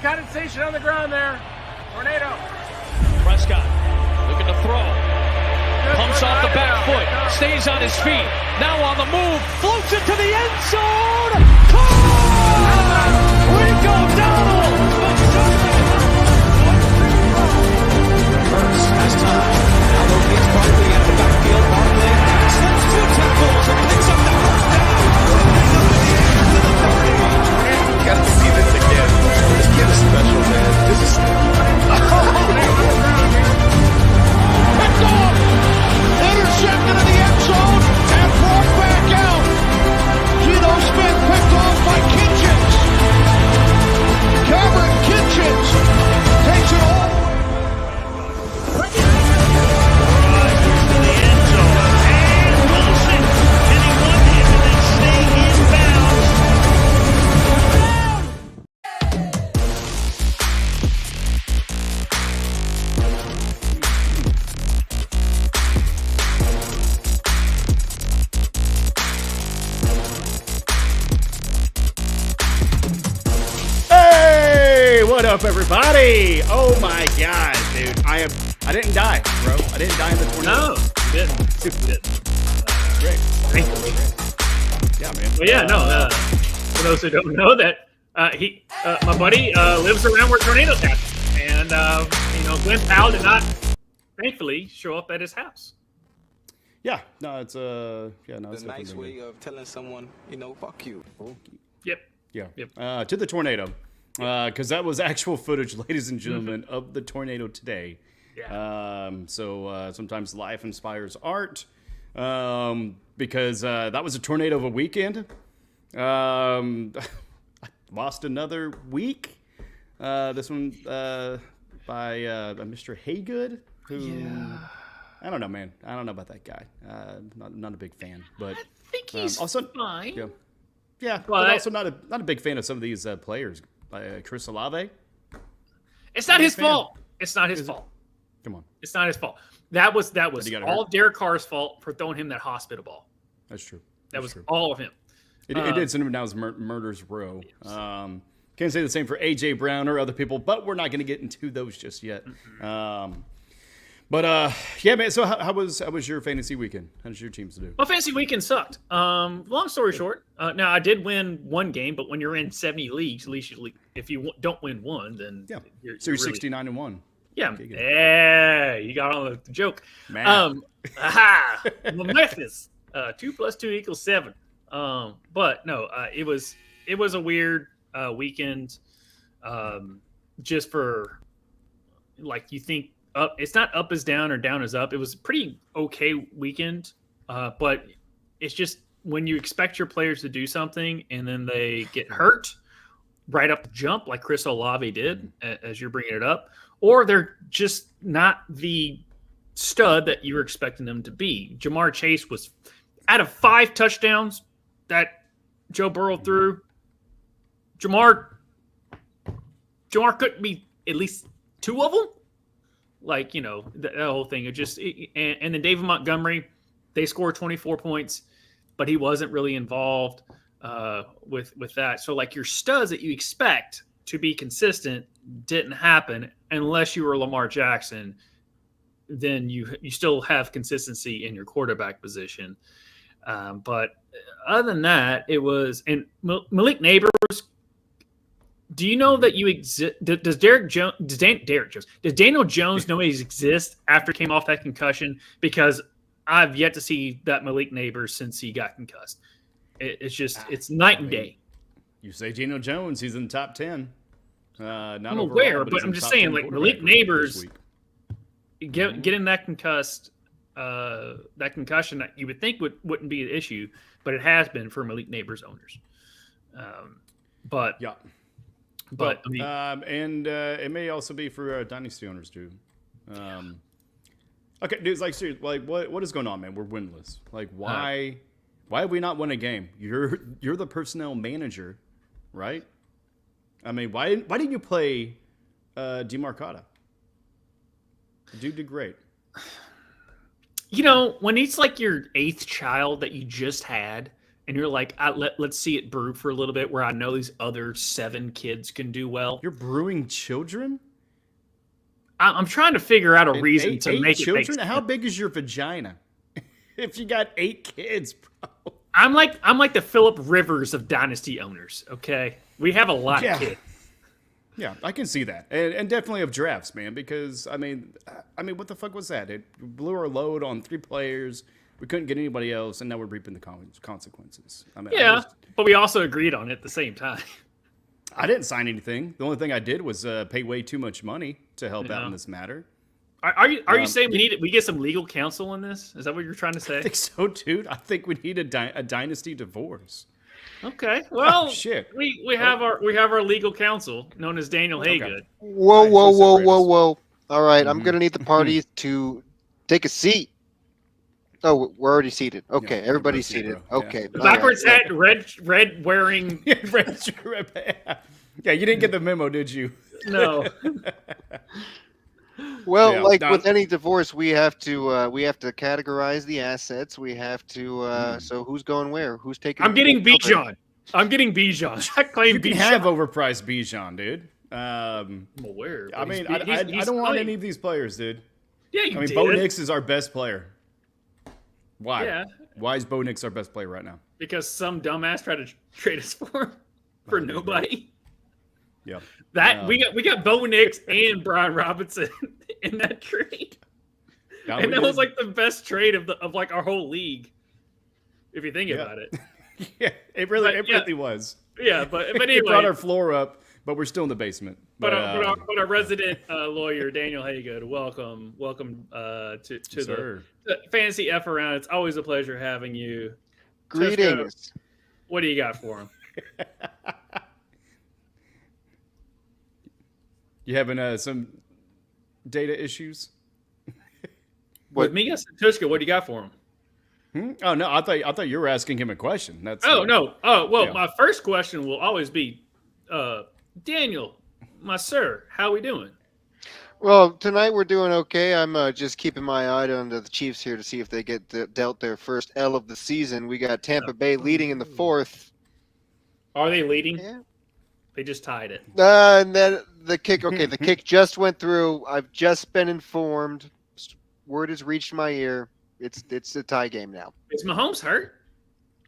condensation on the ground there. Tornado. Prescott looking to throw. Pumps off the back foot. Stays on his feet. Now on the move. Floats it to the end zone. Caught! Rico Dowdle. Hurts has time. Now locates Barkley at the backfield. Barkley slips 2 tackles and picks up the first down. Gotta see this again. This kid is special, man. This is. Picked off. Intercepted in the end zone and brought back out. Geno Smith picked off by Kitchens. Cameron Kitchens takes it all. What up, everybody? Oh my god, dude! I didn't die, bro. I didn't die in the tornado. No, you didn't. You didn't. Great. Thankfully. Yeah, man. Well, yeah, no. For those who don't know, that my buddy lives around where tornadoes happen, and Glenn Powell did not, thankfully, show up at his house. Yeah, no, it's The nice way of telling someone, fuck you. Yep. Yeah. Yep. To the tornado, because that was actual footage, ladies and gentlemen, of the tornado today. Yeah. So sometimes life inspires art, because that was a tornado of a weekend. I lost another week. This one by Mr. Haygood, who I don't know, man. I don't know about that guy. Not a big fan, but I think he's also fine. Yeah, Well, but also not a big fan of some of these players. Chris Callaway. It's not his fault. It's not his fault. Come on, It's not his fault. That was all hurt. of Derek Carr's fault for throwing him that hospital ball. that's true. That was true. all of him. It did send him down as murder's row. Can't say the same for AJ Brown or other people, but we're not going to get into those just yet. Yeah, man. So how was your fantasy weekend? How did your teams do? Well, fantasy weekend sucked. Long story short, now I did win one game, but when you're in 70 leagues, at least if you don't win one, then you're So you're really, 69-1. Yeah, yeah, you got on the joke. Man. Memphis, 2 + 2 = 7. But no, it was a weird weekend. Just for you think. Up, it's not up is down or down is up. It was a pretty okay weekend, but it's just when you expect your players to do something and then they get hurt right up the jump, like Chris Olave did, as you're bringing it up, or they're just not the stud that you were expecting them to be. Jamar Chase was out of 5 touchdowns that Joe Burrow threw. Jamar couldn't be at least 2 of them. The whole thing. And then David Montgomery, they scored 24 points, but he wasn't really involved with that. So your studs that you expect to be consistent didn't happen unless you were Lamar Jackson. Then you still have consistency in your quarterback position. But other than that, it was, and Malik Neighbors. Do you know that you exist? Does Daniel Jones know he exists after he came off that concussion? Because I've yet to see that Malik Neighbors since he got concussed. It's night and day. You say Daniel Jones, he's in the top 10. Not I'm overall, aware, but but he's I'm in just top saying, 10 Malik quarterback Neighbors this week. getting that concussed, that concussion that you would think wouldn't be an issue, but it has been for Malik Neighbors owners. Yeah. But it may also be for dynasty owners too. Okay, dude, seriously, what is going on, man? We're winless. Why have we not won a game? You're the personnel manager, right? I mean, why didn't you play DeMarcata? The dude did great. When it's your 8th child that you just had, and you're like, let's see it brew for a little bit where I know these other 7 kids can do well. You're brewing children? I'm trying to figure out a reason to make children? it make sense. How big is your vagina? If you got 8 kids, bro. I'm like the Philip Rivers of dynasty owners. Okay, we have a lot of kids. Yeah, I can see that, and definitely of drafts, man. Because I mean, what the fuck was that? It blew our load on 3 players. We couldn't get anybody else, and now we're reaping the consequences. I mean, but we also agreed on it at the same time. I didn't sign anything. The only thing I did was pay way too much money to help out in this matter. Are you saying we get some legal counsel in this? Is that what you're trying to say? I think so, dude. I think we need a dynasty divorce. Okay. Well, shit. We have our legal counsel known as Daniel Haygood. Whoa. All right, I'm gonna need the parties to take a seat. Oh, we're already seated. Okay, everybody's seated. Okay. Yeah. Backwards hat, red wearing. Yeah, you didn't get the memo, did you? No. Well, with any divorce, we have to categorize the assets. We have to. So who's going where? Who's taking? I'm getting Bijan. I claim you can Bijan. have overpriced Bijan, dude. I'm aware. I mean, I don't want any of these players, dude. Yeah, you did. Bo Nix is our best player. Why? Yeah. Why is Bo Nix our best player right now? Because some dumbass tried to trade us for nobody. Yeah. We got Bo Nix and Brian Robinson in that trade. And that was like the best trade of like our whole league. If you think about it. Yeah, it really was. Yeah, but anyway, it brought our floor up, but we're still in the basement. But our resident lawyer Daniel Haygood, welcome to the Fantasy F Around. It's always a pleasure having you. Greetings. Tvshka, what do you got for him? You having some data issues? With me, Tvshka, what do you got for him? Oh no, I thought you were asking him a question. That's no. Oh well, my first question will always be, Daniel, my sir, how we doing? Well, tonight we're doing okay. I'm just keeping my eye on the Chiefs here to see if they get dealt their first L of the season. We got Tampa Bay leading in the 4th. Are they leading? Yeah. They just tied it. And then the kick. Okay, the kick just went through. I've just been informed. Word has reached my ear. It's a tie game now. Is Mahomes hurt?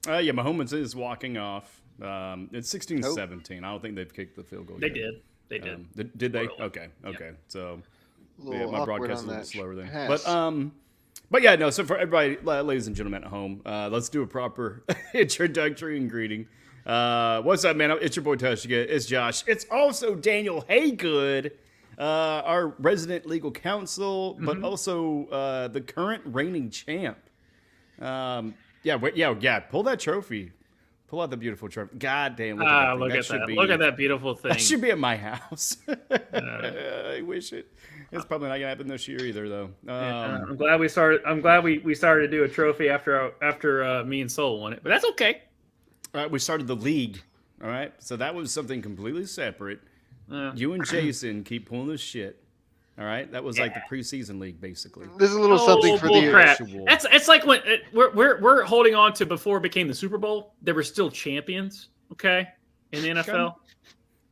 Yeah, Mahomes is walking off. It's 16-17. I don't think they've kicked the field goal yet. They did. Did they? Okay. Yeah. So Yeah, my broadcast is a little slower than. pass. But yeah, no. So for everybody, ladies and gentlemen at home, let's do a proper introductory and greeting. What's up, man? It's your boy Tvshka. It's Josh. It's also Daniel Haygood, our resident legal counsel, but also the current reigning champ. Yeah. Pull that trophy. Pull out the beautiful trophy. God damn. Look at that. Look at that beautiful thing. That should be at my house. I wish it. It's probably not gonna happen this year either, though. I'm glad we started. I'm glad we started to do a trophy after me and Soul won it, but that's okay. All right, we started the league. All right, so that was something completely separate. You and Jason keep pulling this shit. All right, that was like the preseason league, basically. There's a little something for the crap. It's like when we're holding on to before it became the Super Bowl. They were still champions, okay, in the NFL.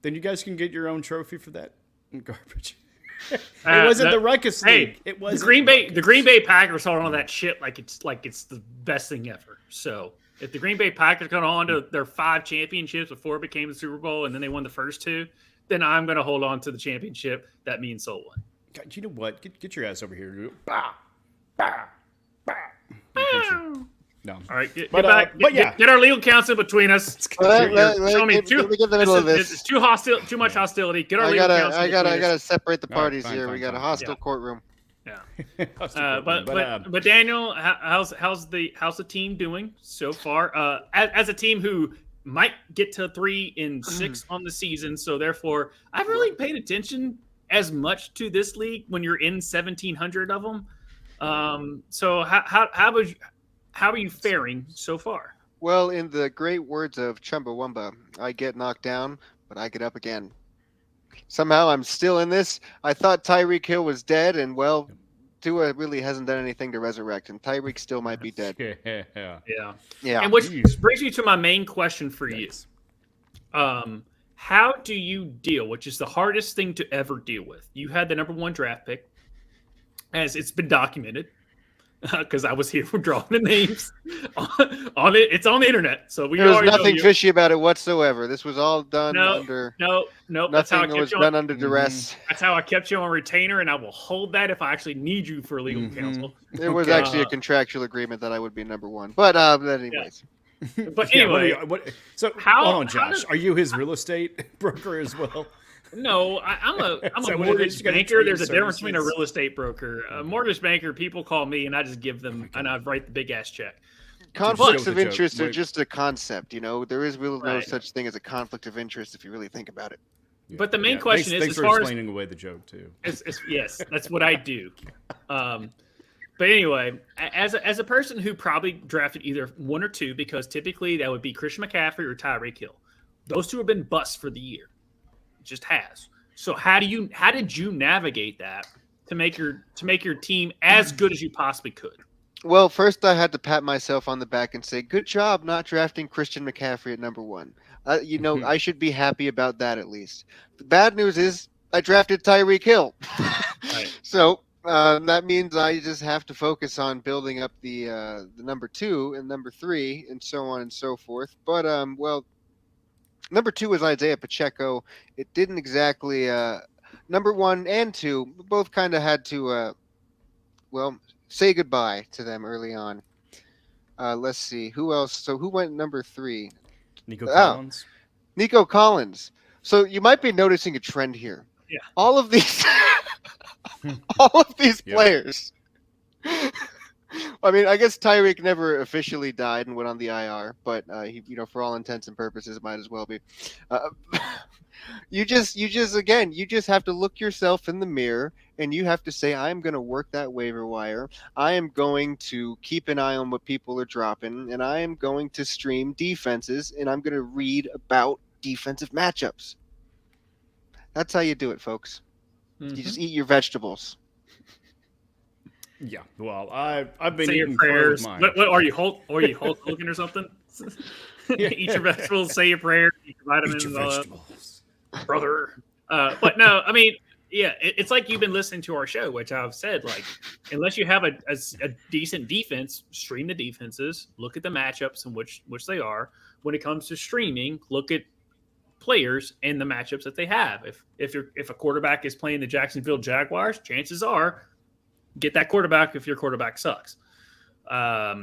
Then you guys can get your own trophy for that garbage. It wasn't the Ruckus league. It was the Green Bay Packers hold on to that shit like it's the best thing ever. So if the Green Bay Packers got on to their 5 championships before it became the Super Bowl, and then they won the first 2, then I'm going to hold on to the championship that me and Soul won. God, you know what? Get your ass over here. Bah, bah, bah. No. All right, get back. Get our legal counsel between us. Let me get the middle of this. It's too much hostility. Get our legal counsel. I gotta separate the parties fine, here. fine, we got a hostile courtroom. Yeah. But Daniel, how's the team doing so far? As a team who might get to 3-6 on the season, so therefore I've really paid attention as much to this league when you're in 1,700 of them. So how are you faring so far? Well, in the great words of Chumbawamba, I get knocked down, but I get up again. Somehow I'm still in this. I thought Tyreek Hill was dead, and well, Tua really hasn't done anything to resurrect, and Tyreek still might be dead. Yeah. Yeah. And which brings me to my main question for you. How do you deal, which is the hardest thing to ever deal with? You had the number 1 draft pick, as it's been documented, because I was here for drawing the names on it. It's on the internet, so we. There was nothing fishy about it whatsoever. This was all done under. No. That's how it was done under duress. That's how I kept you on retainer, and I will hold that if I actually need you for legal counsel. There was actually a contractual agreement that I would be number 1, but anyways. Yeah. But anyway, so hold on, Josh. Are you his real estate broker as well? No, I'm a mortgage banker. There's a difference between a real estate broker. A mortgage banker, people call me, and I just give them, and I write the big ass check. Conflicts of interest are just a concept, There is really no such thing as a conflict of interest if you really think about it. Yeah. But the main question is, thanks as for far explaining away the joke too. Yes, that's what I do. But anyway, as a person who probably drafted either 1 or 2, because typically that would be Christian McCaffrey or Tyreek Hill. Those 2 have been busts for the year. It just has. So how did you navigate that to make your team as good as you possibly could? Well, first I had to pat myself on the back and say, good job not drafting Christian McCaffrey at number 1. I should be happy about that at least. The bad news is I drafted Tyreek Hill. Right. So that means I just have to focus on building up the number 2 and number 3 and so on and so forth. But, number 2 was Isaiah Pacheco. It didn't exactly number 1 and 2 both kind of had to say goodbye to them early on. Let's see who else. So who went number 3? Nico Collins. Nico Collins. So you might be noticing a trend here. Yeah. All of these players. I mean, I guess Tyreek never officially died and went on the IR, but he, for all intents and purposes, might as well be. You just have to look yourself in the mirror and you have to say, I'm going to work that waiver wire. I am going to keep an eye on what people are dropping, and I am going to stream defenses, and I'm going to read about defensive matchups. That's how you do it, folks. Mm-hmm. You just eat your vegetables. Yeah, well, I've been say eating your prayers. mine. What are you Hulk Hogan or something? Eat your vegetables, say your prayers, eat your vitamins, Eat your vegetables, brother. But no, I mean, yeah, it's like you've been listening to our show, which I've said, like, unless you have a decent defense, stream the defenses, look at the matchups and which they are. When it comes to streaming, look at players and the matchups that they have. If a quarterback is playing the Jacksonville Jaguars, chances are get that quarterback if your quarterback sucks. Not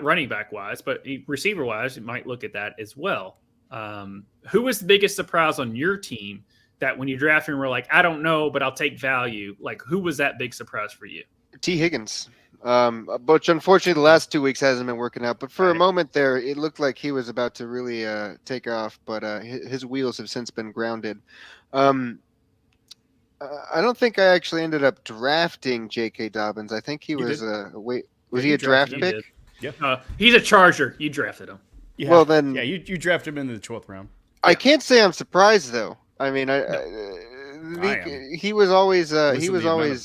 running back wise, but receiver wise, you might look at that as well. Who was the biggest surprise on your team that when you drafted and were like, I don't know, but I'll take value? Like, who was that big surprise for you? T. Higgins. But unfortunately, the last 2 weeks hasn't been working out. But for a moment there, it looked like he was about to really take off. But his wheels have since been grounded. I don't think I actually ended up drafting J.K. Dobbins. I think he was was he a draft pick? Yeah. He's a Charger. You drafted him. Yeah. Well, then you drafted him in the 12th round. I can't say I'm surprised though. I mean, he was always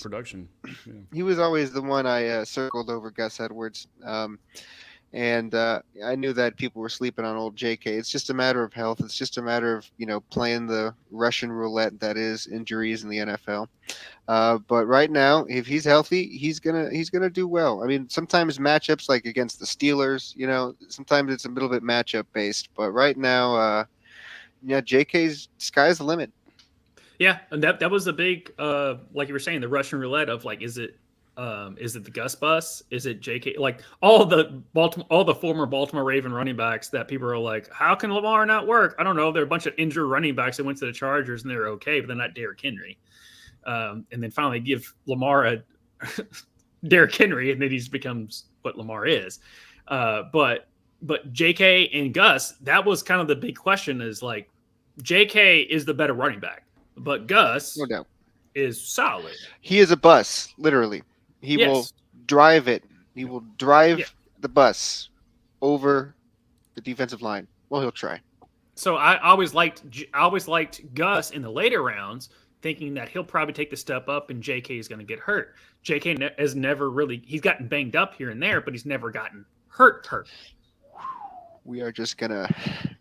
production. Yeah. He was always the one I circled over Gus Edwards. And I knew that people were sleeping on old JK. It's just a matter of health. It's just a matter of, playing the Russian roulette that is injuries in the NFL. But right now, if he's healthy, he's gonna do well. I mean, sometimes matchups like against the Steelers, sometimes it's a little bit matchup based. But right now, JK's sky's the limit. Yeah, and that was the big, like you were saying, the Russian roulette of like, is it the Gus bus? Is it JK? Like all the former Baltimore Raven running backs that people are like, how can Lamar not work? I don't know. They're a bunch of injured running backs that went to the Chargers and they're okay, but they're not Derrick Henry. And then finally give Lamar a Derrick Henry, and then he becomes what Lamar is. But JK and Gus, that was kind of the big question. Is like JK is the better running back, but Gus, no doubt, is solid. He is a bus, literally. He will drive it. He will drive the bus over the defensive line. Well, he'll try. So I always liked Gus in the later rounds thinking that he'll probably take the step up and JK is going to get hurt. JK has never really, he's gotten banged up here and there, but he's never gotten hurt. We are just gonna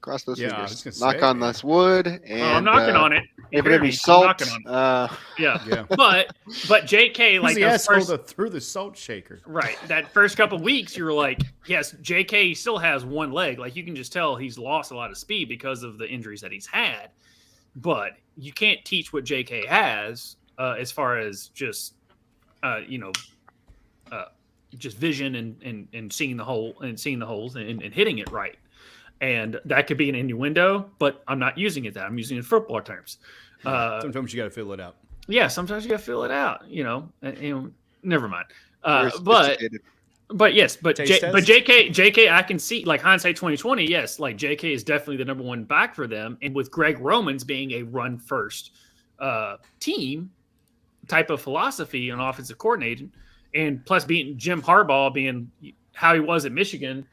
cross those Yeah, I was fingers, gonna knock say, on this wood, and I'm knocking on it. You If hear it me? be I'm salt, knocking on it. Yeah. But JK, like Who's the those asshole first, that threw the salt shaker? right, that first couple weeks, you were like, yes, JK still has one leg. Like you can just tell he's lost a lot of speed because of the injuries that he's had. But you can't teach what JK has as far as just, just vision and seeing the hole and seeing the holes and hitting it right. And that could be an innuendo, but I'm not using it that. I'm using it in football terms. Sometimes you got to fill it out. Yeah, sometimes you got to fill it out, never mind. Very sophisticated. But yes, but Taste test? JK, I can see like hindsight 2020. Yes, like JK is definitely the number one back for them, and with Greg Romans being a run first team type of philosophy on offensive coordinating, and plus being Jim Harbaugh being how he was at Michigan,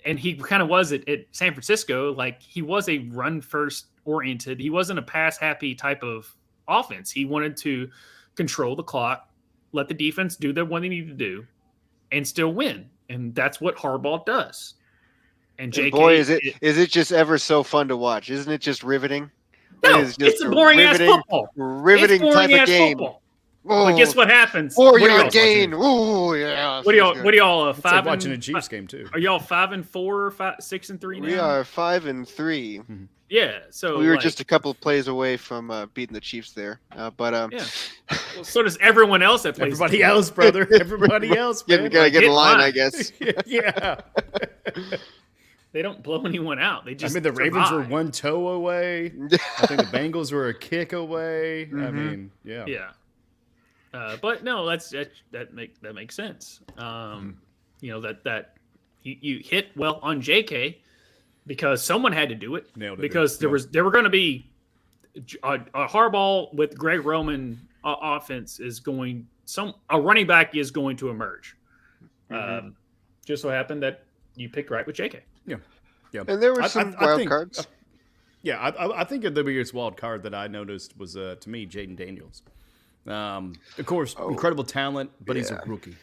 and he kind of was at San Francisco. Like he was a run first oriented. He wasn't a pass happy type of offense. He wanted to control the clock, let the defense do what they need to do, and still win. And that's what Harbaugh does. And JK, And boy, is it just ever so fun to watch? Isn't it just riveting? no, It is just it's a boring ass football. riveting It's type boring of ass game. football. Oh, But guess what happens? 4-yard gain. Ooh, yeah. What are y'all? It's Five like watching a and, Chiefs game too. Are y'all 5-4 or 6-3 now? We are 5-3. Yeah. So We were like, just a couple of plays away from beating the Chiefs there, yeah. Well, so does everyone else that plays. Everybody else, brother. Everybody else, man. gotta get in Get line, line. I guess. Yeah. They don't blow anyone out. They I just. mean, the Ravens were survive. one toe away. I think the Bengals were a kick away. I mean, yeah. Yeah. But no, that makes sense. That you hit well on JK because someone had to do it. Nailed it, because dude. there were going to be a Harbaugh with Greg Roman offense a running back is going to emerge. Just so happened that you picked right with JK. Yeah. Yeah. And there were some wild think, cards. I think the biggest wild card that I noticed was, to me, Jaden Daniels. Of course, incredible talent, but he's a rookie.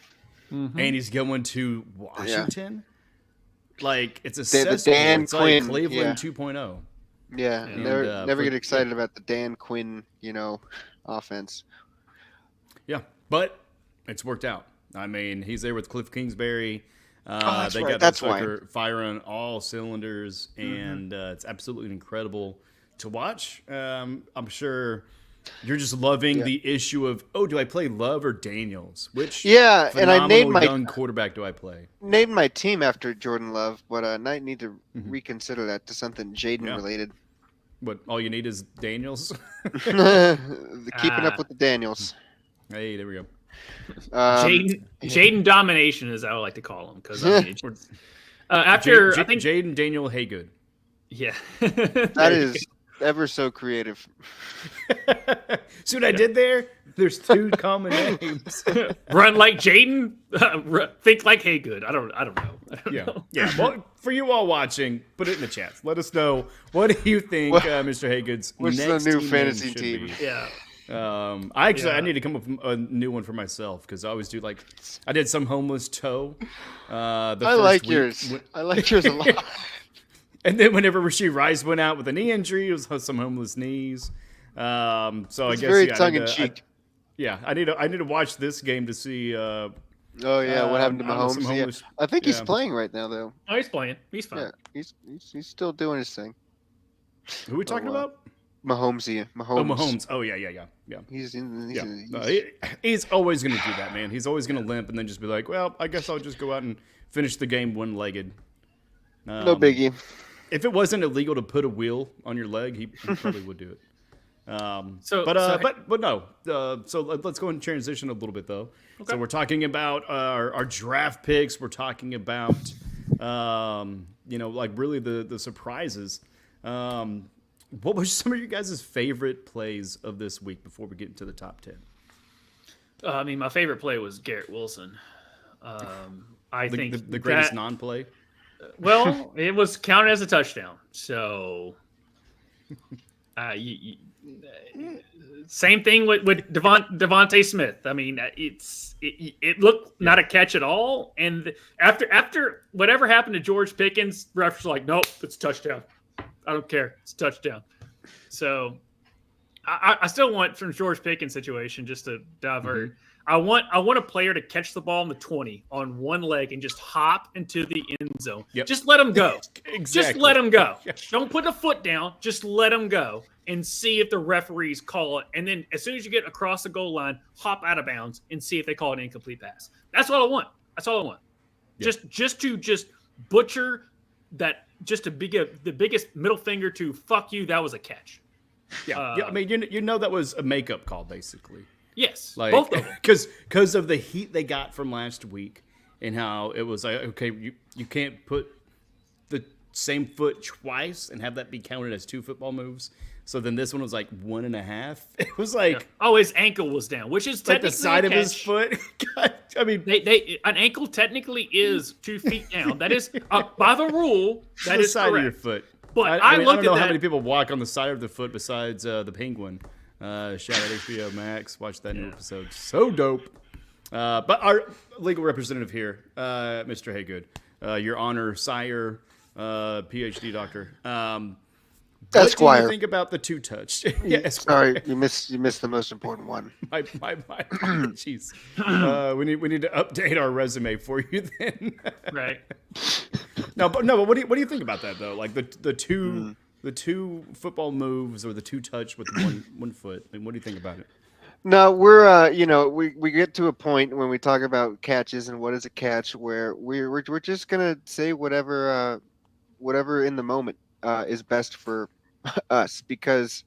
And he's going to Washington. Like, it's a cesspool. Dan It's Quinn, like Cleveland yeah. 2.0. Yeah, And, never get excited about the Dan Quinn, offense. Yeah, but it's worked out. I mean, he's there with Cliff Kingsbury. That's they right. got That's the why. sucker firing all cylinders, and it's absolutely incredible to watch. I'm sure you're just loving the issue of, do I play Love or Daniels? Which and I named my young quarterback do I play? named my team after Jordan Love, but I need to reconsider that to something Jaden related. But all you need is Daniels. Keeping up with the Daniels. Hey, there we go. Jaden domination is how I like to call him because after I think Jaden Daniel Haygood. yeah That is ever so creative. See what I did there? There's two common names. run like Jaden, think like Haygood. I don't know. Yeah. Well, for you all watching, put it in the chat. Let us know what do you think, Mr. Haygood's What's the next new team fantasy name should team? be. Yeah. I need to come up with a new one for myself because I always do I did some homeless toe. I like yours. I like yours a lot. And then whenever she Rice went out with a knee injury, it was some homeless knees. So I guess very tongue in cheek. I need to watch this game to see. What happened to Mahomes? homeless- I think he's yeah. playing right now, though. Oh, he's playing. He's fine. Yeah, he's still doing his thing. Who are we talking about? Mahomes. Oh, Mahomes. Oh, yeah. He's always going to do that, man. He's always going to limp and then just be like, well, I guess I'll just go out and finish the game one-legged. No biggie. If it wasn't illegal to put a wheel on your leg, he probably would do it. But no. So let's go and transition a little bit, though. Okay. So we're talking about our draft picks. We're talking about, really the surprises. What was some of you guys' favorite plays of this week before we get into the top 10? I mean, my favorite play was Garrett Wilson. I think the greatest non-play. Well, it was counted as a touchdown. So, Same thing with Devontae Smith. I mean, it looked not a catch at all. And after whatever happened to George Pickens, refs was like, nope, it's a touchdown. I don't care. It's a touchdown. So I still want from George Pickens situation, just to divert. I want a player to catch the ball in the 20 on one leg and just hop into the end zone. Yep. Just let him go. Exactly. Just let him go. Yeah. Don't put a foot down. Just let him go and see if the referees call it. And then as soon as you get across the goal line, hop out of bounds and see if they call it an incomplete pass. That's all I want. That's all I want. Yep. Just to butcher that. Just to the biggest middle finger to fuck you. That was a catch. Yeah. I mean, you know that was a makeup call, basically. Yes, Like, both of them. Because of the heat they got from last week and how it was like, okay, you can't put the same foot twice and have that be counted as 2 football moves. So then this one was like 1.5. It was like his ankle was down, which is like technically the side of his foot. God, I mean, an ankle technically is 2 feet down. That is by the rule. That the is side correct. of your foot. But I mean, looked I don't know at how that. many people walk on the side of the foot besides the penguin. Shout out HBO Max. Watch that new episode. So dope. But our legal representative here, Mr. Haygood, Your Honor, Sire, PhD doctor. What Esquire. do you think about the 2 touch? Yeah, Esquire. Sorry, you missed the most important one. My jeez. We need to update our resume for you then. Right. But what do you think about that though? Like the two football moves or the 2 touch with one foot. I mean, what do you think about it? No, we're we get to a point when we talk about catches and what is a catch where we're just gonna say whatever in the moment is best for us, because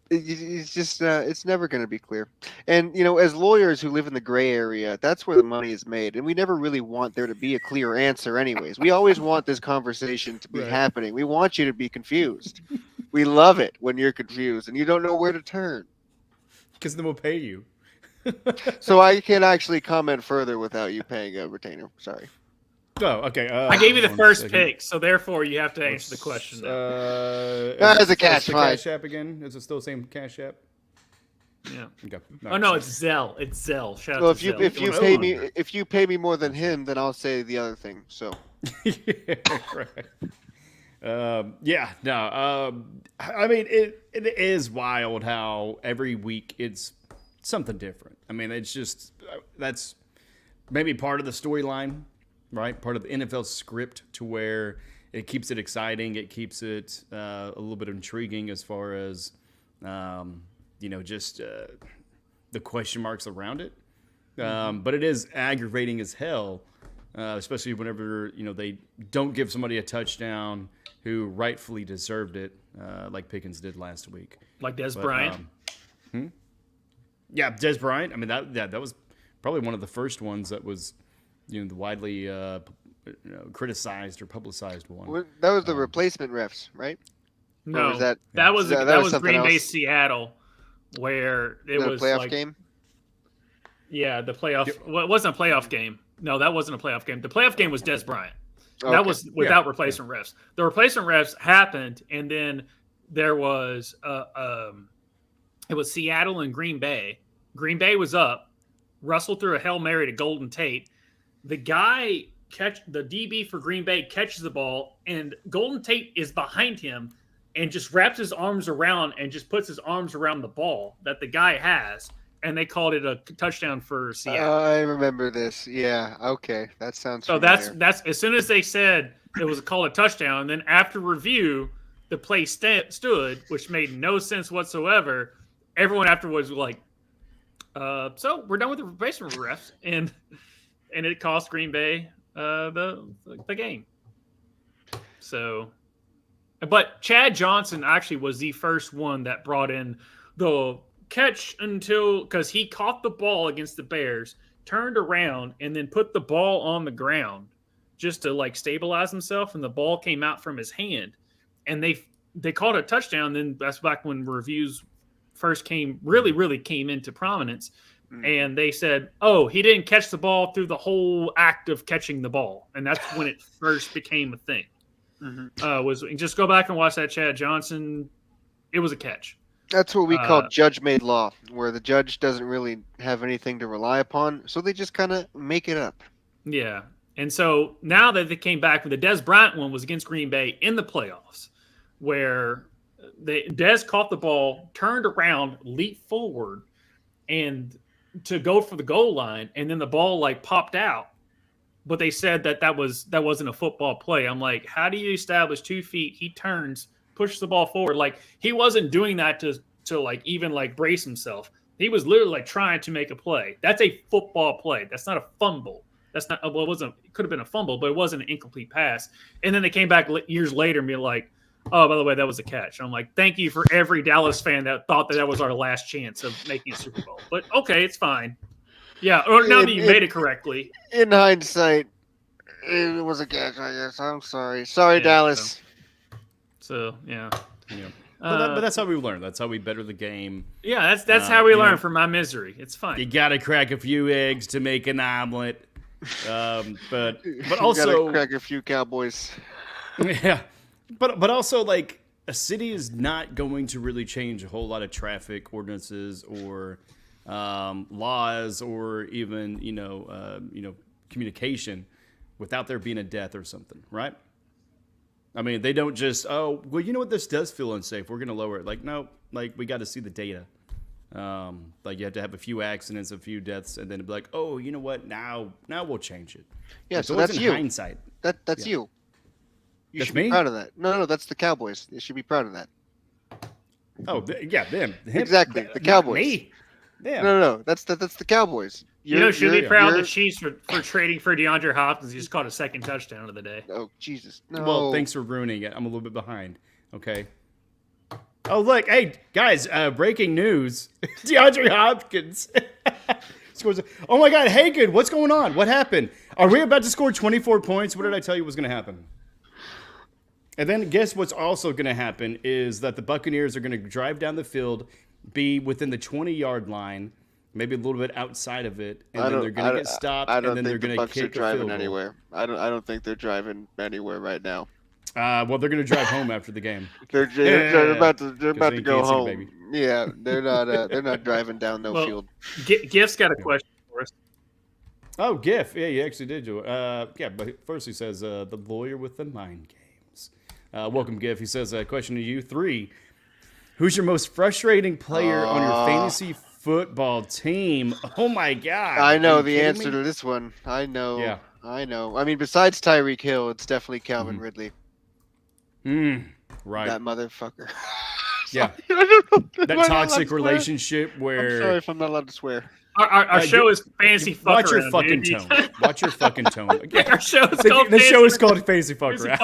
it's just it's never going to be clear. And as lawyers who live in the gray area, that's where the money is made, and we never really want there to be a clear answer anyways. We always want this conversation to be happening. We want you to be confused. We love it when you're confused and you don't know where to turn, because then we'll pay you. so I can't actually comment further without you paying a retainer. Sorry. Oh, okay. I gave you the first pick, so therefore you have to answer the question. That's a catch. Cash App again? Is it still the same Cash App? Yeah. Okay. No, it's Zelle. It's Zelle. Shout Well, out to Zelle. if you pay me more than him, then I'll say the other thing. So. Yeah, right. I mean, it is wild how every week it's something different. I mean, it's just that's maybe part of the storyline. Right, part of the NFL script to where it keeps it exciting, it keeps it a little bit intriguing as far as just the question marks around it. But it is aggravating as hell, especially whenever they don't give somebody a touchdown who rightfully deserved it, like Pickens did last week. Like Des Bryant. Yeah, Des Bryant. I mean that was probably one of the first ones that was. The widely criticized or publicized one. Well, that was the replacement refs, right? No, was that was Green Bay Seattle, where it was a playoff like, game. Yeah, the playoff. Well, it wasn't a playoff game. No, that wasn't a playoff game. The playoff game was Des Bryant. Okay. That was without replacement refs. The replacement refs happened, and then there was it was Seattle and Green Bay. Green Bay was up. Russell threw a Hail Mary to Golden Tate. The guy the DB for Green Bay catches the ball, and Golden Tate is behind him and just wraps his arms around and just puts his arms around the ball that the guy has, and they called it a touchdown for Seattle. I remember this. Yeah. Okay. That sounds so. Familiar. That's as soon as they said it was called a touchdown, and then after review, the play stood, which made no sense whatsoever. Everyone afterwards was like, "So we're done with the replacement refs," and it cost Green Bay the game. So, but Chad Johnson actually was the first one that brought in the catch because he caught the ball against the Bears, turned around, and then put the ball on the ground just to stabilize himself, and the ball came out from his hand, and they called it a touchdown. Then that's back when reviews first really came into prominence. And they said, oh, he didn't catch the ball through the whole act of catching the ball. And that's when it first became a thing. was just go back and watch that Chad Johnson. It was a catch. That's what we call judge-made law, where the judge doesn't really have anything to rely upon, so they just kind of make it up. Yeah. And so now that they came back, the Des Bryant one was against Green Bay in the playoffs, where Des caught the ball, turned around, leaped forward, and to go for the goal line, and then the ball like popped out. But they said that wasn't a football play. I'm like, how do you establish 2 feet? He turns, pushes the ball forward. Like, he wasn't doing that to like even like brace himself. He was literally like trying to make a play. That's a football play. That's not a fumble. That's not, well, it could have been a fumble, but it wasn't an incomplete pass. And then they came back years later and be like, oh, by the way, that was a catch. And I'm like, thank you for every Dallas fan that thought that was our last chance of making a Super Bowl. But okay, it's fine. Yeah, or now that you made it correctly. In hindsight, it was a catch, I guess. I'm sorry. Sorry, Dallas. So yeah. But that's how we learn. That's how we better the game. Yeah, that's how we learn from my misery. It's fine. You got to crack a few eggs to make an omelet. But also you gotta crack a few Cowboys. Yeah, but also like a city is not going to really change a whole lot of traffic ordinances or laws or even communication without there being a death or something, right? I mean, they don't just well, you know what, this does feel unsafe, we're gonna lower it. Like, no, like we got to see the data. Like you have to have a few accidents, a few deaths, and then be like, oh, you know what? Now we'll change it. Yeah, so that's you. Hindsight. That's you. You That's should me? be proud of that. No, that's the Cowboys. You should be proud of that. Oh, yeah, them. Exactly, the Cowboys. Me. Yeah. No, that's the Cowboys. Should be proud of the Chiefs for trading for DeAndre Hopkins. He just caught a second touchdown of the day. Oh, Jesus. No. Well, thanks for ruining it. I'm a little bit behind. Okay. Oh, look. Hey, guys, breaking news. DeAndre Hopkins scores. Oh, my God. Haygood, what's going on? What happened? Are we about to score 24 points? What did I tell you was going to happen? And then guess what's also going to happen is that the Buccaneers are going to drive down the field, be within the 20-yard line, maybe a little bit outside of it, and then they're going to get stopped, and then they're going to kick a field goal. Anywhere. I don't think they're driving anywhere right now. Well, they're going to drive home after the game. They're about to go home. Yeah, they're not driving down field. Gift's got a question for us. Oh, Gift. Yeah, you actually did. Yeah, but first he says, the lawyer with the mind games. Welcome, Gift. He says, question to you. 3. Who's your most frustrating player on your fantasy football team? Oh, my God. I know the answer to this one. I know. Yeah. I know. I mean, besides Tyreek Hill, it's definitely Calvin Ridley. Right. That motherfucker. Yeah. That toxic relationship where... I'm sorry if I'm not allowed to swear. Our show is fantasy fuck Watch around, your fucking dude. tone. Watch your fucking tone. Our show is called the show is called Fantasy Fuck Around.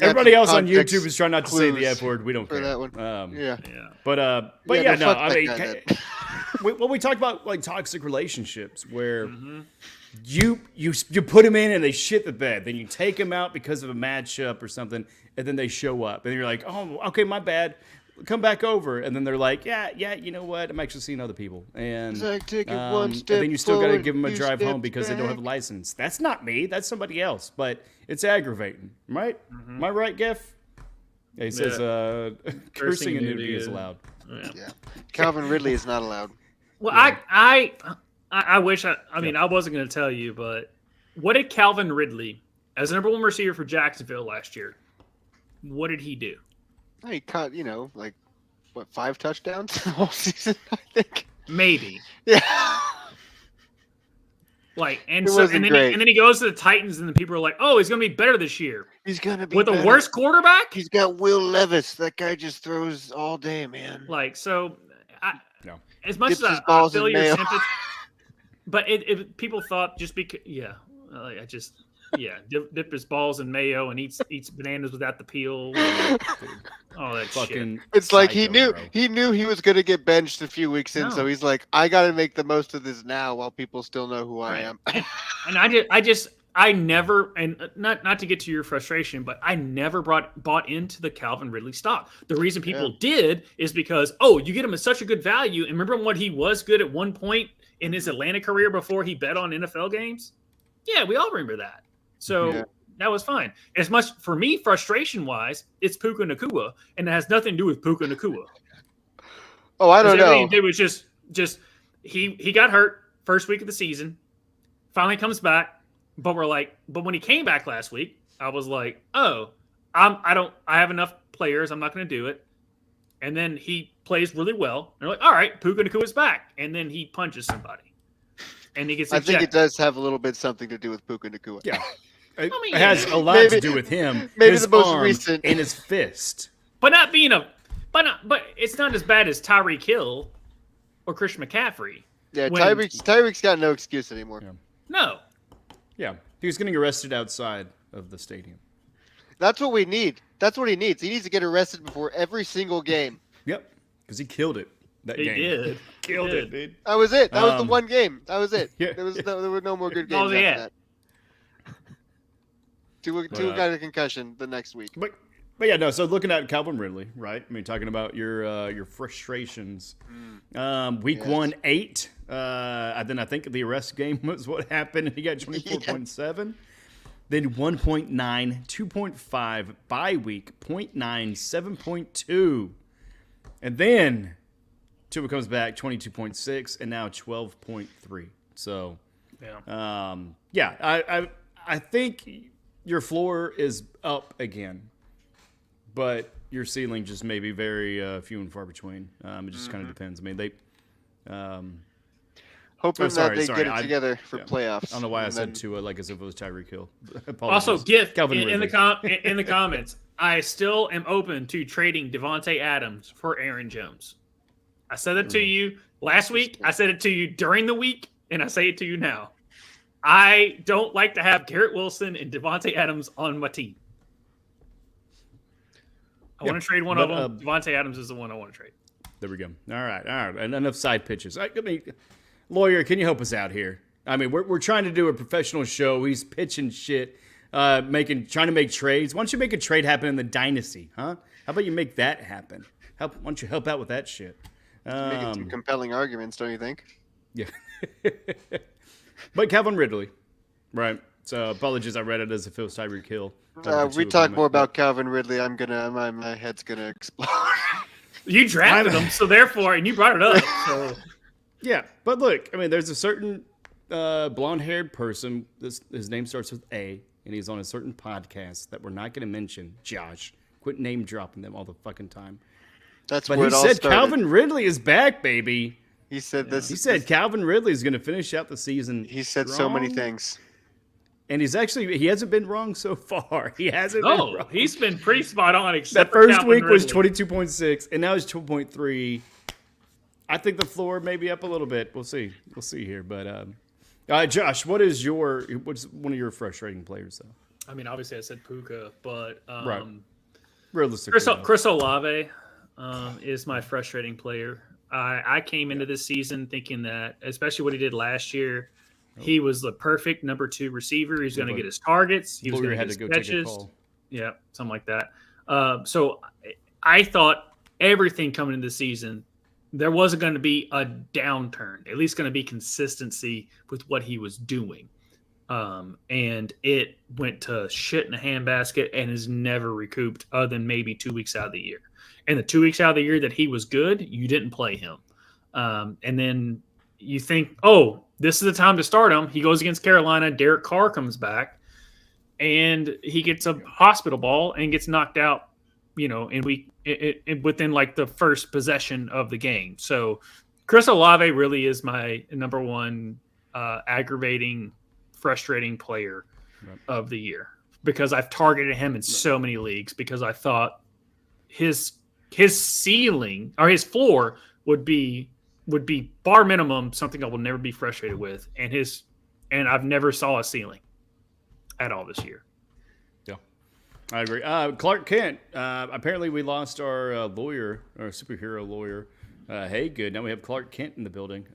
Everybody else on YouTube is trying not to say the F word. We don't care. That one. Yeah. Yeah. But yeah, no. I mean, when we talk about like toxic relationships, where you put them in and they shit the bed, then you take them out because of a matchup or something, and then they show up, and you're like, oh, okay, my bad. Come back over, and then they're like, yeah, you know what? I'm actually seeing other people, and and then you still got to give them a drive home because they don't have a license. That's not me. That's somebody else, but it's aggravating, right? Am I right, Geff? Yeah, he says cursing and nudity is allowed. Yeah. Calvin Ridley is not allowed. Well, I wish I mean, I wasn't going to tell you, but what did Calvin Ridley, as the number 1 receiver for Jacksonville last year, what did he do? He caught, 5 touchdowns the whole season, I think. Maybe. Yeah. And then he goes to the Titans, and then people are like, "Oh, he's going to be better this year." He's going to be with a worse quarterback. He's got Will Levis. That guy just throws all day, man. As much as I feel your sympathy, but people thought just because, dip his balls in mayo and eats bananas without the peel. Oh, that fucking shit. It's like he knew he was gonna get benched a few weeks in, so he's like, I gotta make the most of this now while people still know who I am. And I never, and not to get to your frustration, but I never bought into the Calvin Ridley stock. The reason people did is because, you get him at such a good value. And remember when he was good at one point in his Atlanta career before he bet on NFL games? Yeah, we all remember that. So That was fine. As much for me, frustration wise, it's Puka Nacua, and it has nothing to do with Puka Nacua. Oh, I don't know. Everything he did was just he got hurt first week of the season, finally comes back, but when he came back last week, I was like, oh, I have enough players, I'm not going to do it. And then he plays really well. And they're like, all right, Puka Nacua's back, and then he punches somebody, and he gets ejected. I think it does have a little bit something to do with Puka Nacua. Yeah. It has a lot to do with him. Maybe his the most arm recent. and his fist. But but it's not as bad as Tyreek Hill or Christian McCaffrey. Yeah, Tyreek's got no excuse anymore. Yeah. No. Yeah. He was getting arrested outside of the stadium. That's what we need. That's what he needs. He needs to get arrested before every single game. Yep. Because he killed it that He game. did. Killed it, dude. That was it. That was the one game. That was it. Yeah. There were no more good games Oh, after yeah. that. Two got a concussion the next week. But yeah, no. So looking at Calvin Ridley, right? I mean, talking about your frustrations. Week 1, 8. And then I think the arrest game was what happened, and he got 24.7. Then 1.9, 2.5, bye week, 0.9, 7.2. And then Tua comes back, 22.6, and now 12.3. So, I think your floor is up again, but your ceiling just may be very few and far between. It just kind of depends. I mean, they hoping sorry, that they get it together for playoffs. I don't know why I said Tua like as if it was Tyreek Hill. Also, Gift Calvin in Ridley. the comments. I still am open to trading Devontae Adams for Aaron Jones. I said it to you last week. I said it to you during the week, and I say it to you now. I don't like to have Garrett Wilson and Devontae Adams on my team. I want to trade one of them. Devontae Adams is the one I want to trade. There we go. All right. And enough side pitches. I mean, lawyer, can you help us out here? I mean, we're trying to do a professional show. He's pitching shit, trying to make trades. Why don't you make a trade happen in the dynasty, huh? How about you make that happen? Why don't you help out with that shit? Making some compelling arguments, don't you think? Yeah. But Calvin Ridley, right? So apologies, I read it as if it was Tyreek Hill. We talk more about Calvin Ridley. My head's gonna explode. You drafted him, so therefore, and you brought it up. So. Yeah, but look, I mean, there's a certain blonde-haired person. His name starts with A, and he's on a certain podcast that we're not going to mention. Josh, quit name dropping them all the fucking time. That's but where he it all said started. Calvin Ridley is back, baby. He said this. He said Calvin Ridley is going to finish out the season. He said so many things. And he hasn't been wrong so far. He hasn't been wrong. He's been pretty spot on, except that first for week Calvin was Ridley. 22.6, and now it's 2.3. I think the floor may be up a little bit. We'll see. We'll see here. But Josh, what's one of your frustrating players though? I mean, obviously I said Puka, but right. Realistically, Chris Olave is my frustrating player. I came into this season thinking that, especially what he did last year, he was the perfect number 2 receiver. He's going to get his targets. He was going to get his catches. Yeah, something like that. So I thought everything coming into the season, there wasn't going to be a downturn, at least going to be consistency with what he was doing. And it went to shit in a handbasket and is never recouped other than maybe 2 weeks out of the year. And the 2 weeks out of the year that he was good, you didn't play him. And then you think, oh, this is the time to start him. He goes against Carolina. Derek Carr comes back, and he gets a hospital ball and gets knocked out, within like the first possession of the game. So Chris Olave really is my number one aggravating, frustrating player of the year, because I've targeted him in so many leagues because I thought his ceiling or his floor would be bar minimum something I will never be frustrated with, and I've never saw a ceiling at all this year. Yeah, I agree. Clark Kent. Apparently, we lost our superhero lawyer, Haygood. Now we have Clark Kent in the building.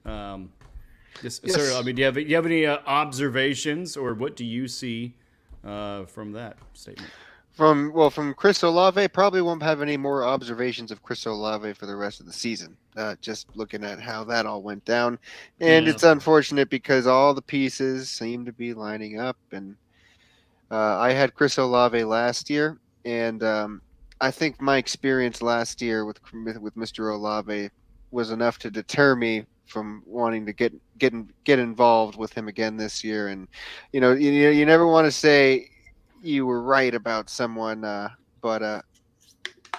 Yes. Sir, I mean, do you have any observations, or what do you see from that statement? From Chris Olave, probably won't have any more observations of Chris Olave for the rest of the season. Just looking at how that all went down, and it's unfortunate because all the pieces seem to be lining up, and I had Chris Olave last year, and I think my experience last year with Mr. Olave was enough to deter me from wanting to get involved with him again this year. And you never want to say you were right about someone, but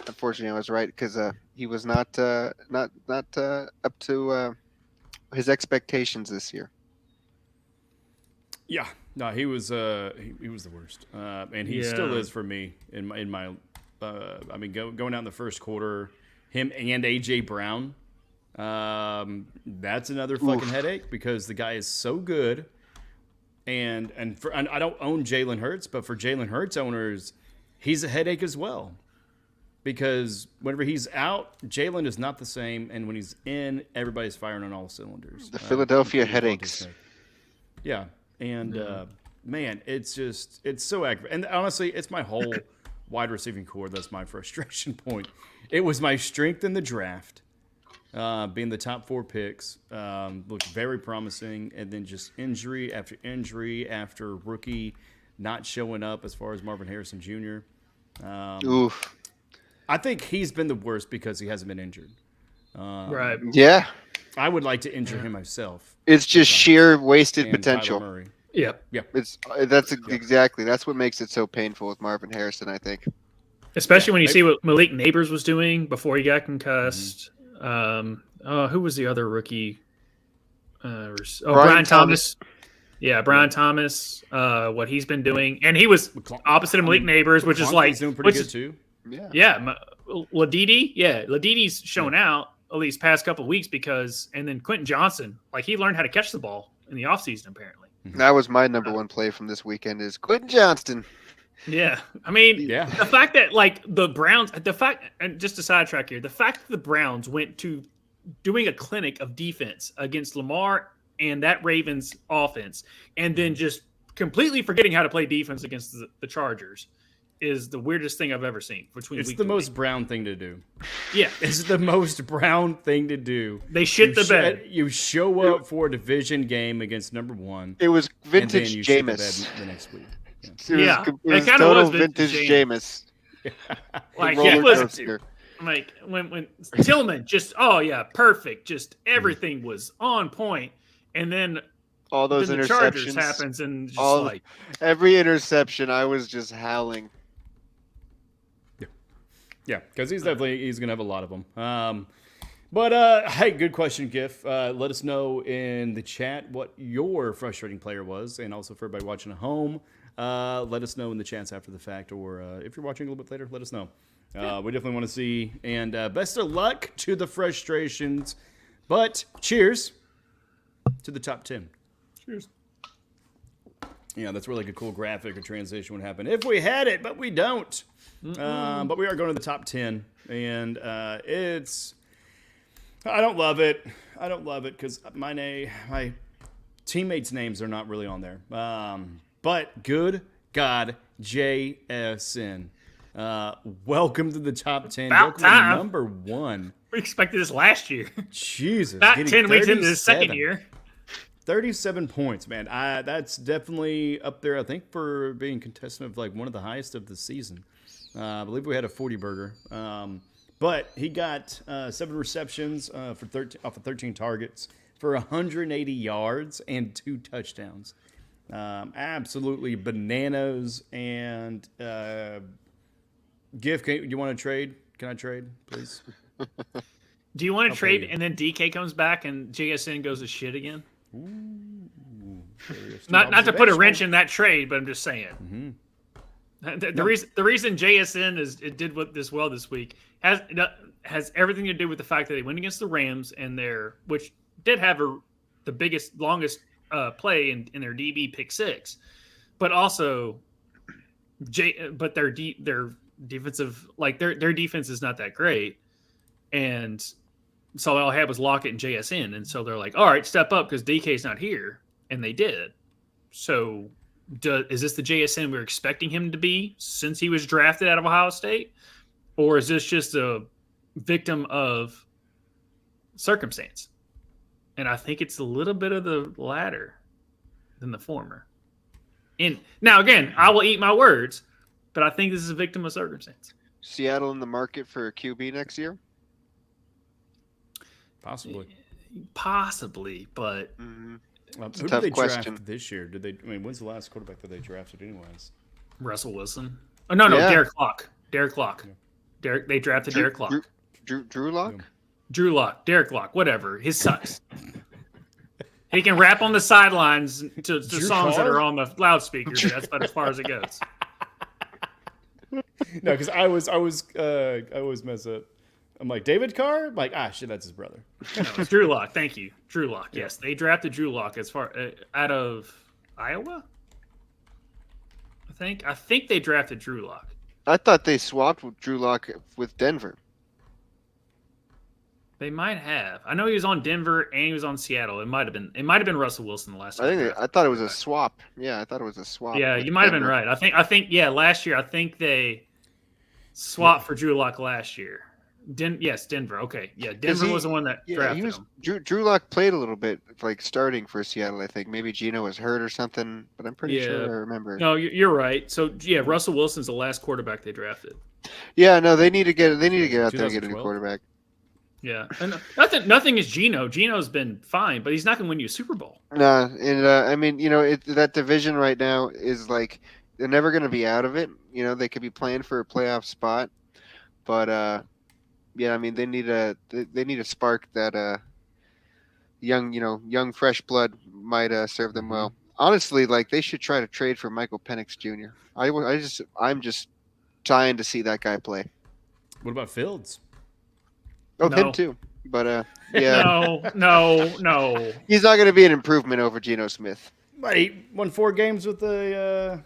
unfortunately, I was right because he was not up to his expectations this year. Yeah, no, he was he was the worst, and he still is for me in my. I mean, going out in the first quarter, him and AJ Brown. That's another fucking headache because the guy is so good, and I don't own Jalen Hurts, but for Jalen Hurts owners, he's a headache as well. Because whenever he's out, Jalen is not the same, and when he's in, everybody's firing on all cylinders. The Philadelphia headaches. Yeah, and man, it's so accurate. And honestly, it's my whole wide receiving core that's my frustration point. It was my strength in the draft, being the top 4 picks, looked very promising, and then just injury after rookie not showing up as far as Marvin Harrison Jr. Oof. I think he's been the worst because he hasn't been injured. Right. Yeah. I would like to injure him myself. It's just sheer wasted And potential. Kyler Murray. Yep. Yeah. Exactly. That's what makes it so painful with Marvin Harrison, I think. Especially when you see what Malik Neighbors was doing before he got concussed. Who was the other rookie? Brian Thomas. Yeah, Brian Thomas. What he's been doing, and he was opposite of Malik Neighbors, which is like doing pretty good too. Yeah. Ladidi. Yeah, Ladidi's shown out at least past couple of weeks and then Quentin Johnson, like he learned how to catch the ball in the offseason apparently. That was my number one play from this weekend is Quentin Johnston. Yeah, I mean, the fact that like the Browns, and just a sidetrack here, the fact that the Browns went to doing a clinic of defense against Lamar and that Ravens offense, and then just completely forgetting how to play defense against the Chargers is the weirdest thing I've ever seen. It's the most Brown thing to do. Yeah, it's the most Brown thing to do. They shit the bed. You show up for a division game against number 1. It was vintage and then you Jameis. shit the bed the next week. It was kind of total vintage Jameis. Like he was like when Tillman just perfect, just everything was on point, and then all those then interceptions the Chargers happens and just every interception I was just howling. Yeah, because he's gonna have a lot of them. But hey, good question, Gif. Let us know in the chat what your frustrating player was, and also for everybody watching at home, let us know in the chats after the fact, or if you're watching a little bit later, let us know. We definitely want to see, and best of luck to the frustrations. But cheers to the top 10. Cheers. Yeah, that's really a cool graphic or transition would happen if we had it, but we don't. But we are going to the top 10, and it's. I don't love it. I don't love it because my teammates' names are not really on there. But good God, JSN. Welcome to the top 10. About time. Number 1. We expected this last year. Jesus. About 10 weeks into the second year. 37 points, man. That's definitely up there, I think, for being contestant of like one of the highest of the season. I believe we had a 40-burger. But he got 7 receptions off of 13 targets for 180 yards and 2 touchdowns. Absolutely bananas. And Gif, do you want to trade? Can I trade, please? Do you want to trade and then DK comes back and JSN goes to shit again? Ooh, not to put a wrench in that trade, but I'm just saying. Mm-hmm. The reason JSN did this well this week has everything to do with the fact that they went against the Rams and which did have the biggest, longest play in their DB pick 6, but also their defensive, like their defense is not that great, and so all I had was Lockett and JSN, and so they're like, all right, step up because DK's not here, and they did. So is this the JSN we're expecting him to be since he was drafted out of Ohio State, or is this just a victim of circumstance? And I think it's a little bit of the latter than the former. And now again, I will eat my words, but I think this is a victim of circumstance. Seattle in the market for a QB next year? Possibly, but Who did tough they question. draft this year? Did they? I mean, when's the last quarterback that they drafted, anyways? Russell Wilson. Oh no, Yeah. Derek Locke. They drafted Derek Locke. Drew Lock? Yeah. Drew Locke, Derek Locke, whatever. His sucks. He can rap on the sidelines to songs that are on the loudspeakers. That's about as far as it goes. No, because I always mess up. I'm like, David Carr? I'm like, shit, that's his brother. No, it's Drew Locke. Thank you, Drew Locke. Yes, they drafted Drew Locke as far out of Iowa. I think they drafted Drew Locke. I thought they swapped with Drew Lock with Denver. They might have. I know he was on Denver and he was on Seattle. It might have been Russell Wilson the last time. I thought it was a swap. Yeah, I thought it was a swap. Yeah, with you might have been Denver. right. I think last year I think they swapped for Drew Lock last year. Denver. Okay. Yeah, Denver was the one that drafted him. Drew Lock played a little bit, like starting for Seattle, I think. Maybe Geno was hurt or something, but I'm pretty sure I remember. No, you're right. So yeah, Russell Wilson's the last quarterback they drafted. Yeah, no, they need to get out there and get a new 2012? quarterback. Yeah, and nothing is Geno. Geno's been fine, but he's not going to win you a Super Bowl. Nah, and I mean, that division right now is like they're never going to be out of it. They could be playing for a playoff spot, but yeah, I mean, they need a spark that young fresh blood might serve them well. Honestly, like they should try to trade for Michael Penix Jr. I'm just dying to see that guy play. What about Fields? Oh, No. him too. But yeah, No. he's not going to be an improvement over Geno Smith. But he won 4 games with the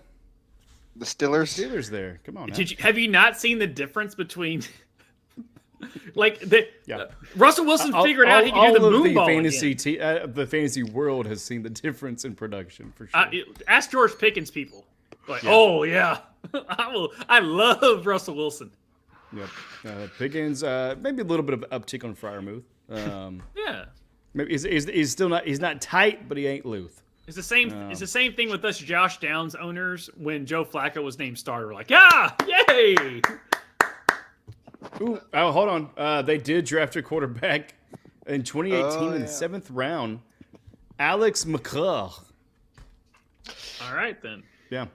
The Steelers. Steelers there. Come on, now. Have you not seen the difference between Yeah. Russell Wilson figured out he could do the all of moonball fantasy again. the fantasy world has seen the difference in production for sure. Ask George Pickens people. Like, oh yeah, I love Russell Wilson. Yep. Pickens, maybe a little bit of uptick on Freiermuth. Yeah, Maybe he's still not. He's not tight, but he ain't loose. it's the same. It's the same thing with us Josh Downs owners when Joe Flacco was named starter. Like, yeah, yay! Ooh, hold on. They did draft a quarterback in 2018 in the 7th round, Alex McCall. All right then. Yeah.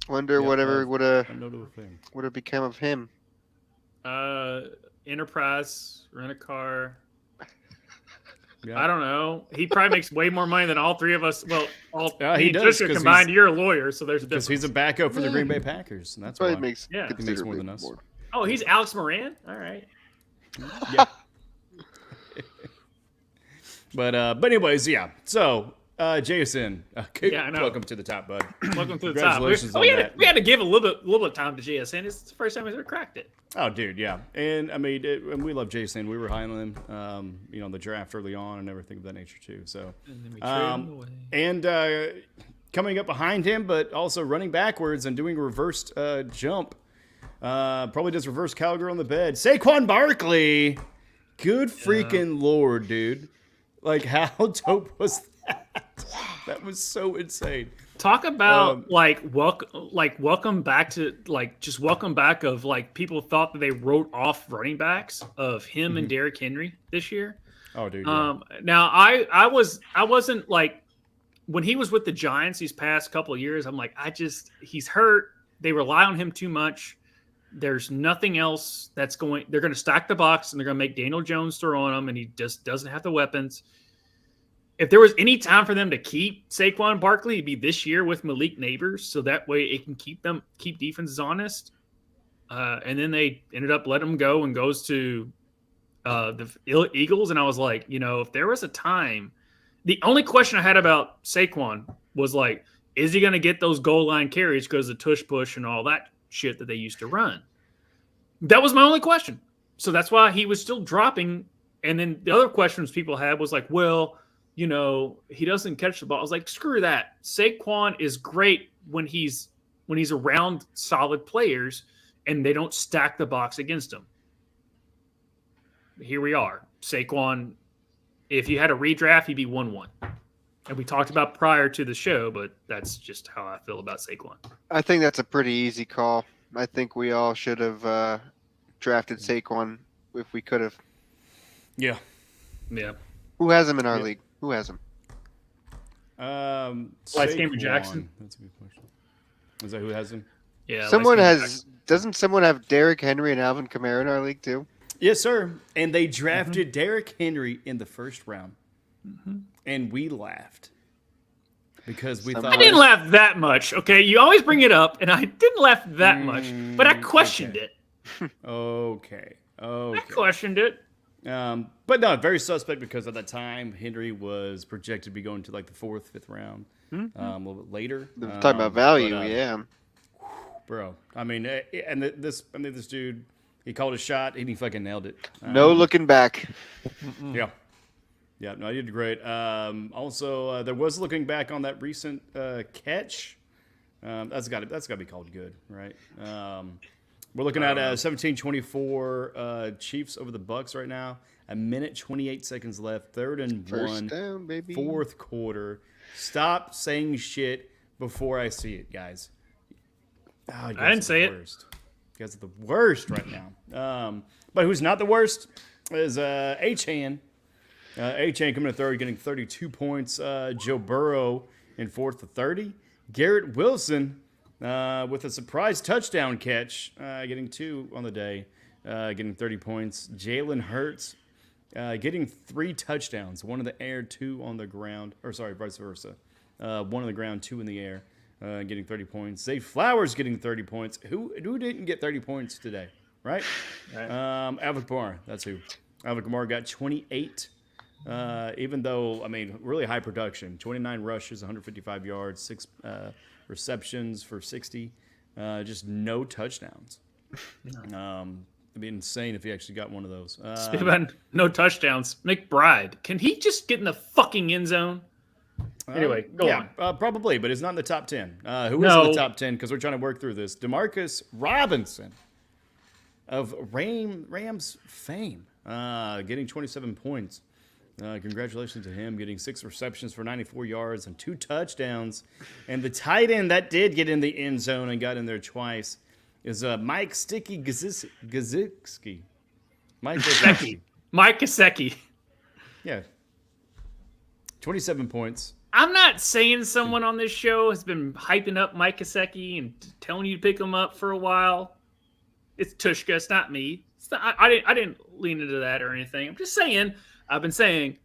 Wonder whatever would have thing. become of him. Enterprise, rent a car. Yeah. I don't know. He probably makes way more money than all three of us. Well, he does, Tvshka 'cause combined. You're a lawyer, so there's a Because difference. he's a backup for the Green Bay Packers, and that's Probably why. makes Yeah. He makes considerably more than us. Oh, he's Alex Moran. All right. Yeah. But anyways, yeah. So Jason, Yeah, I know. welcome to the top, bud. Welcome to the top. Congratulations on We that. had to give a little bit of time to JSN. It's the first time he's ever cracked it. Oh, dude, yeah. And I mean, and we love Jason. We were high on him, in the draft early on and everything of that nature too. So, And then we traded him away. and coming up behind him, but also running backwards and doing a reversed jump. Probably does reverse cowgirl on the bed. Saquon Barkley. Good freaking Lord, dude. Like, how dope was that? That was so insane. Talk about welcome back to welcome back of people thought that they wrote off running backs of him and Derrick Henry this year. Oh, dude. Yeah. Now I wasn't like when he was with the Giants these past couple of years. I'm like he's hurt. They rely on him too much. There's nothing else that's going. They're going to stack the box and they're going to make Daniel Jones throw on him, and he just doesn't have the weapons. If there was any time for them to keep Saquon Barkley, it'd be this year with Malik Neighbors, so that way it can keep defenses honest. And then they ended up letting him go and goes to the Eagles. And I was like, if there was a time, the only question I had about Saquon was like, is he going to get those goal line carries because of the tush push and all that shit that they used to run? That was my only question. So that's why he was still dropping. And then the other questions people had was like, well, he doesn't catch the ball. I was like, screw that. Saquon is great when he's around solid players and they don't stack the box against him. Here we are. Saquon, if you had a redraft, he'd be 1-1. and we talked about prior to the show, but that's just how I feel about Saquon. I think that's a pretty easy call. I think we all should have drafted Saquon if we could have. Yeah. Yeah. Who has him in our league? Who has him? Cameron Jackson. That's a good question. Is that who has him? Yeah. Someone has. Doesn't someone have Derrick Henry and Alvin Kamara in our league too? Yes, sir. And they drafted Derrick Henry in the first round, and we laughed because we thought I didn't laugh that much. Okay, you always bring it up, and I didn't laugh that much, but I questioned it. Okay. I questioned it. But no, very suspect because at that time Henry was projected to be going to like the 4th, 5th round, a little bit later. Talking about value, yeah. Bro, I mean, this dude, he called a shot and he fucking nailed it. No looking back. Yeah. Yeah, no, you did great. Also, there was looking back on that recent catch. That's got to be called good, right? We're looking at 17-24 Chiefs over the Bucks right now. 1:28 seconds left. 3rd and 1. First down, baby. 4th quarter. Stop saying shit before I see it, guys. Oh, I didn't say it. You guys are the worst right now. But who's not the worst is Achane. Achane coming to 3rd, getting 32 points. Joe Burrow in 4th to 30. Garrett Wilson with a surprise touchdown catch, getting 2 on the day, getting 30 points. Jalen Hurts getting 3 touchdowns, 1 in the air, 2 on the ground. Or sorry, vice versa. 1 on the ground, 2 in the air. Getting 30 points. Zay Flowers getting 30 points. Who didn't get 30 points today, right? Alvin Kamara, that's who. Alvin Kamara got 28. Even though, I mean, really high production. 29 rushes, 155 yards, 6 receptions for 60. Just no touchdowns. It'd be insane if he actually got one of those. Speaking about no touchdowns, McBride, can he just get in the fucking end zone? Anyway, go on. Probably, but it's not in the top 10. Who is in the top 10? Because we're trying to work through this. Demarcus Robinson of Rams fame, getting 27 points. Congratulations to him, getting 6 receptions for 94 yards and 2 touchdowns. And the tight end that did get in the end zone and got in there twice is Mike Sticky Gazicki. Mike Gesicki. Mike Gesicki. Yeah. 27 points. I'm not saying someone on this show has been hyping up Mike Gesicki and telling you to pick him up for a while. It's Tvshka. It's not me. I didn't lean into that or anything. I'm just saying. I've been saying,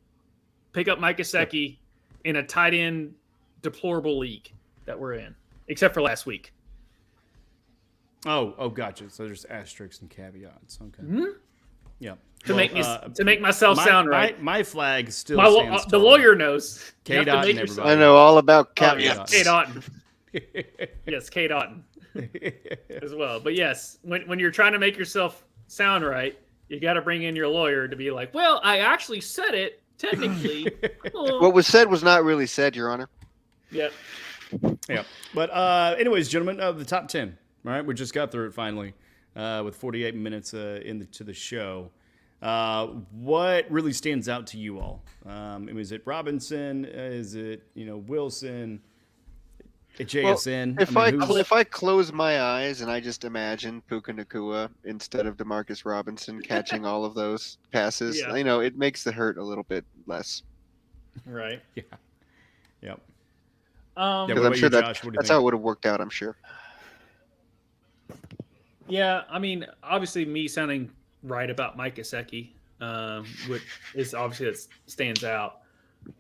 pick up Mike Gesicki in a tight end deplorable league that we're in, except for last week. Oh, gotcha. So there's asterisks and caveats. Okay. Mm-hmm. Yeah. To make myself sound right. My flag still stands the tall. lawyer knows. Kate Otten, everybody. I know all about caveats. Kate Otten. Yes, Kate Otten as well. But yes, when you're trying to make yourself sound right, you got to bring in your lawyer to be like, well, I actually said it technically. What was said was not really said, Your Honor. Yep. Yeah. But anyways, gentlemen, the top 10. All right, we just got through it finally with 48 minutes into the show. What really stands out to you all? Is it Robinson? Is it Wilson? JSN? Well, if I close my eyes and I just imagine Puka Nacua instead of Demarcus Robinson catching all of those passes, it makes the hurt a little bit less. Right. Yeah. Yep. Because I'm sure that's how it would have worked out. I'm sure. Yeah, I mean, obviously, me sounding right about Mike Gesicki, which is obviously that stands out.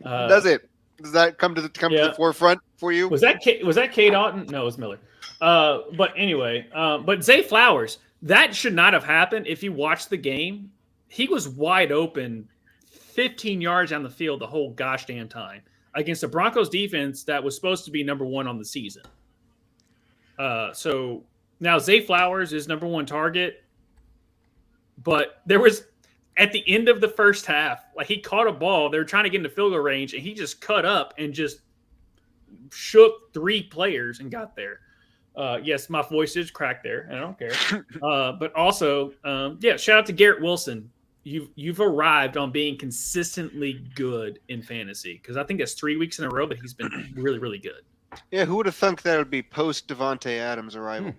Does it? Does that come to the forefront for you? Was that Kate Otten? No, it was Miller. But anyway, but Zay Flowers, that should not have happened. If you watch the game, he was wide open, 15 yards down the field the whole gosh damn time against the Broncos defense that was supposed to be number 1 on the season. So now Zay Flowers is number 1 target, but there was at the end of the first half, like he caught a ball. They were trying to get into field goal range, and he just cut up and just shook 3 players and got there. Yes, my voice is cracked there, and I don't care. But also, shout out to Garrett Wilson. you've arrived on being consistently good in fantasy, because I think that's 3 weeks in a row that he's been really, really good. Yeah, who would have thunk that would be post Devontae Adams arrival?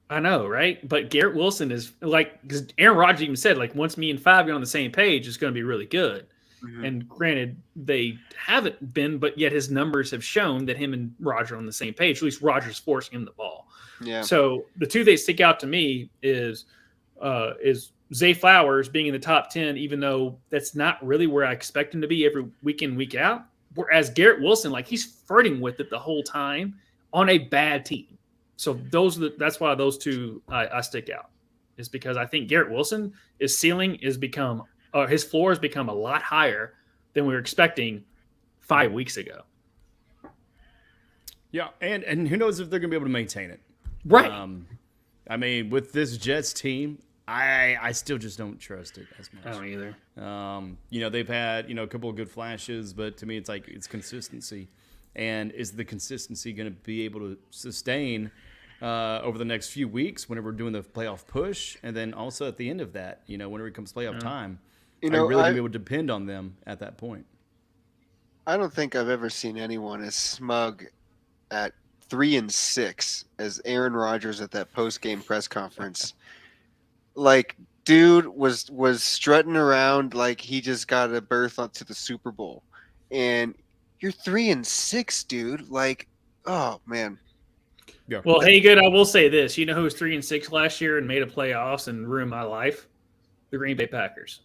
I know, right? But Garrett Wilson is like, because Aaron Rodgers even said, like, once me and Five get on the same page, it's going to be really good. Mm-hmm. And granted, they haven't been, but yet his numbers have shown that him and Roger are on the same page. At least Roger's forcing him the ball. Yeah. So the two that stick out to me is Zay Flowers being in the top 10, even though that's not really where I expect him to be every week in, week out. Whereas Garrett Wilson, like, he's flirting with it the whole time on a bad team. So that's why those two I stick out, is because I think Garrett Wilson, his ceiling his floor has become a lot higher than we were expecting 5 weeks ago. Yeah, and who knows if they're going to be able to maintain it. Right. I mean, with this Jets team, I still just don't trust it as much. I don't either. They've had, a couple of good flashes, but to me, it's like it's consistency. And is the consistency going to be able to sustain over the next few weeks whenever we're doing the playoff push? And then also at the end of that, whenever it comes playoff time, are you really going to be able to depend on them at that point? I don't think I've ever seen anyone as smug at 3-6 as Aaron Rodgers at that post-game press conference. Like, dude was strutting around like he just got a berth to the Super Bowl. And you're 3-6, dude. Like, oh man. Yeah. Well, Haygood, I will say this. You know who was 3-6 last year and made a playoffs and ruined my life? The Green Bay Packers.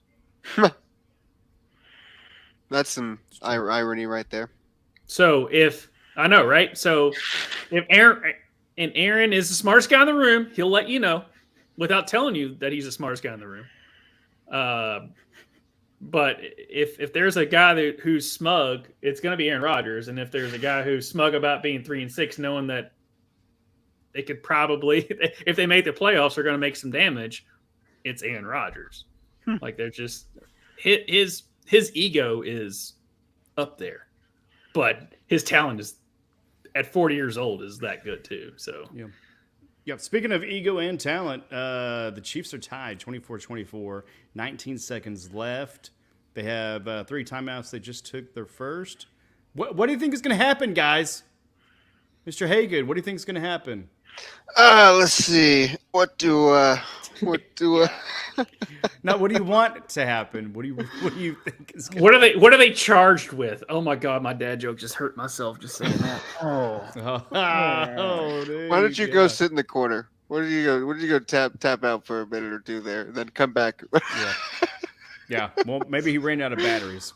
That's some irony right there. So I know, right? So if Aaron is the smartest guy in the room, he'll let you know without telling you that he's the smartest guy in the room. But if there's a guy who's smug, it's going to be Aaron Rodgers. And if there's a guy who's smug about being 3-6, knowing that they could probably, if they make the playoffs, are going to make some damage, it's Aaron Rodgers. Like, they're just his ego is up there, but his talent is at 40 years old is that good too. So yeah. Speaking of ego and talent, the Chiefs are tied 24-24, 19 seconds left. They have 3 timeouts. They just took their first. What do you think is going to happen, guys? Mr. Haygood, what do you think is going to happen? Let's see. What do Now, what do you want to happen? What do you think is going what are they charged with? Oh my God, my dad joke just hurt myself just saying that. Why don't you go sit in the corner? Where did you go tap out for a minute or two there, and then come back? Yeah. Well, maybe he ran out of batteries.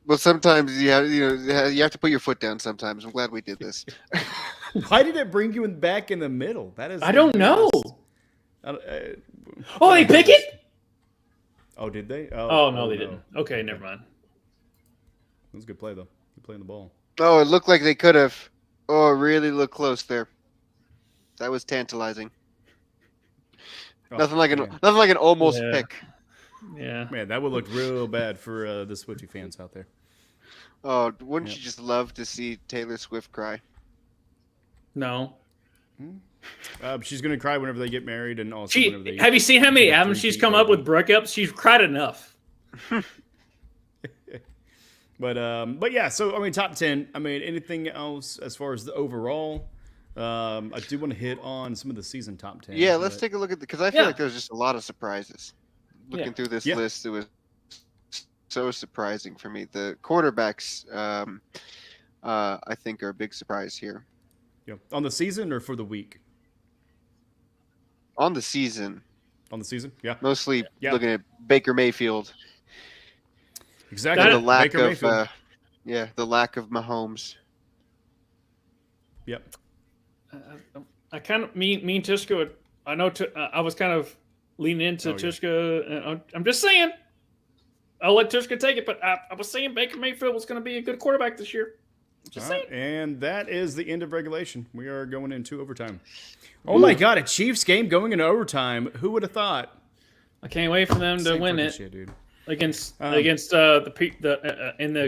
Well, sometimes you have to put your foot down. Sometimes I'm glad we did this. Why did it bring you back in the middle? That is. I don't know. Oh, they pick it? Oh, did they? Oh no, they didn't. Okay, never mind. It was a good play though. Good play in the ball. Oh, it looked like they could have. Oh, it really looked close there. That was tantalizing. Nothing like an almost pick. Yeah, man, that would look real bad for the Swiftie fans out there. Oh, wouldn't you just love to see Taylor Swift cry? No. She's gonna cry whenever they get married, and also whenever they. Have you seen how many albums she's come up with breakups? She's cried enough. But yeah. So I mean, top 10. I mean, anything else as far as the overall? I do want to hit on some of the season top 10. Yeah, let's take a look at because I feel like there's just a lot of surprises. Looking through this list, it was so surprising for me. The quarterbacks, I think, are a big surprise here. Yeah. On the season or for the week? On the season. On the season, yeah. Mostly looking at Baker Mayfield. Exactly. The lack of the lack of Mahomes. Yep. I kind of me and Tvshka. I know. I was kind of leaning into Tvshka. And I'm just saying. I'll let Tvshka take it, but I was saying Baker Mayfield was going to be a good quarterback this year. Just saying. And that is the end of regulation. We are going into overtime. Oh my God, a Chiefs game going into overtime. Who would have thought? I can't wait for them to win it. Shit, dude. Against the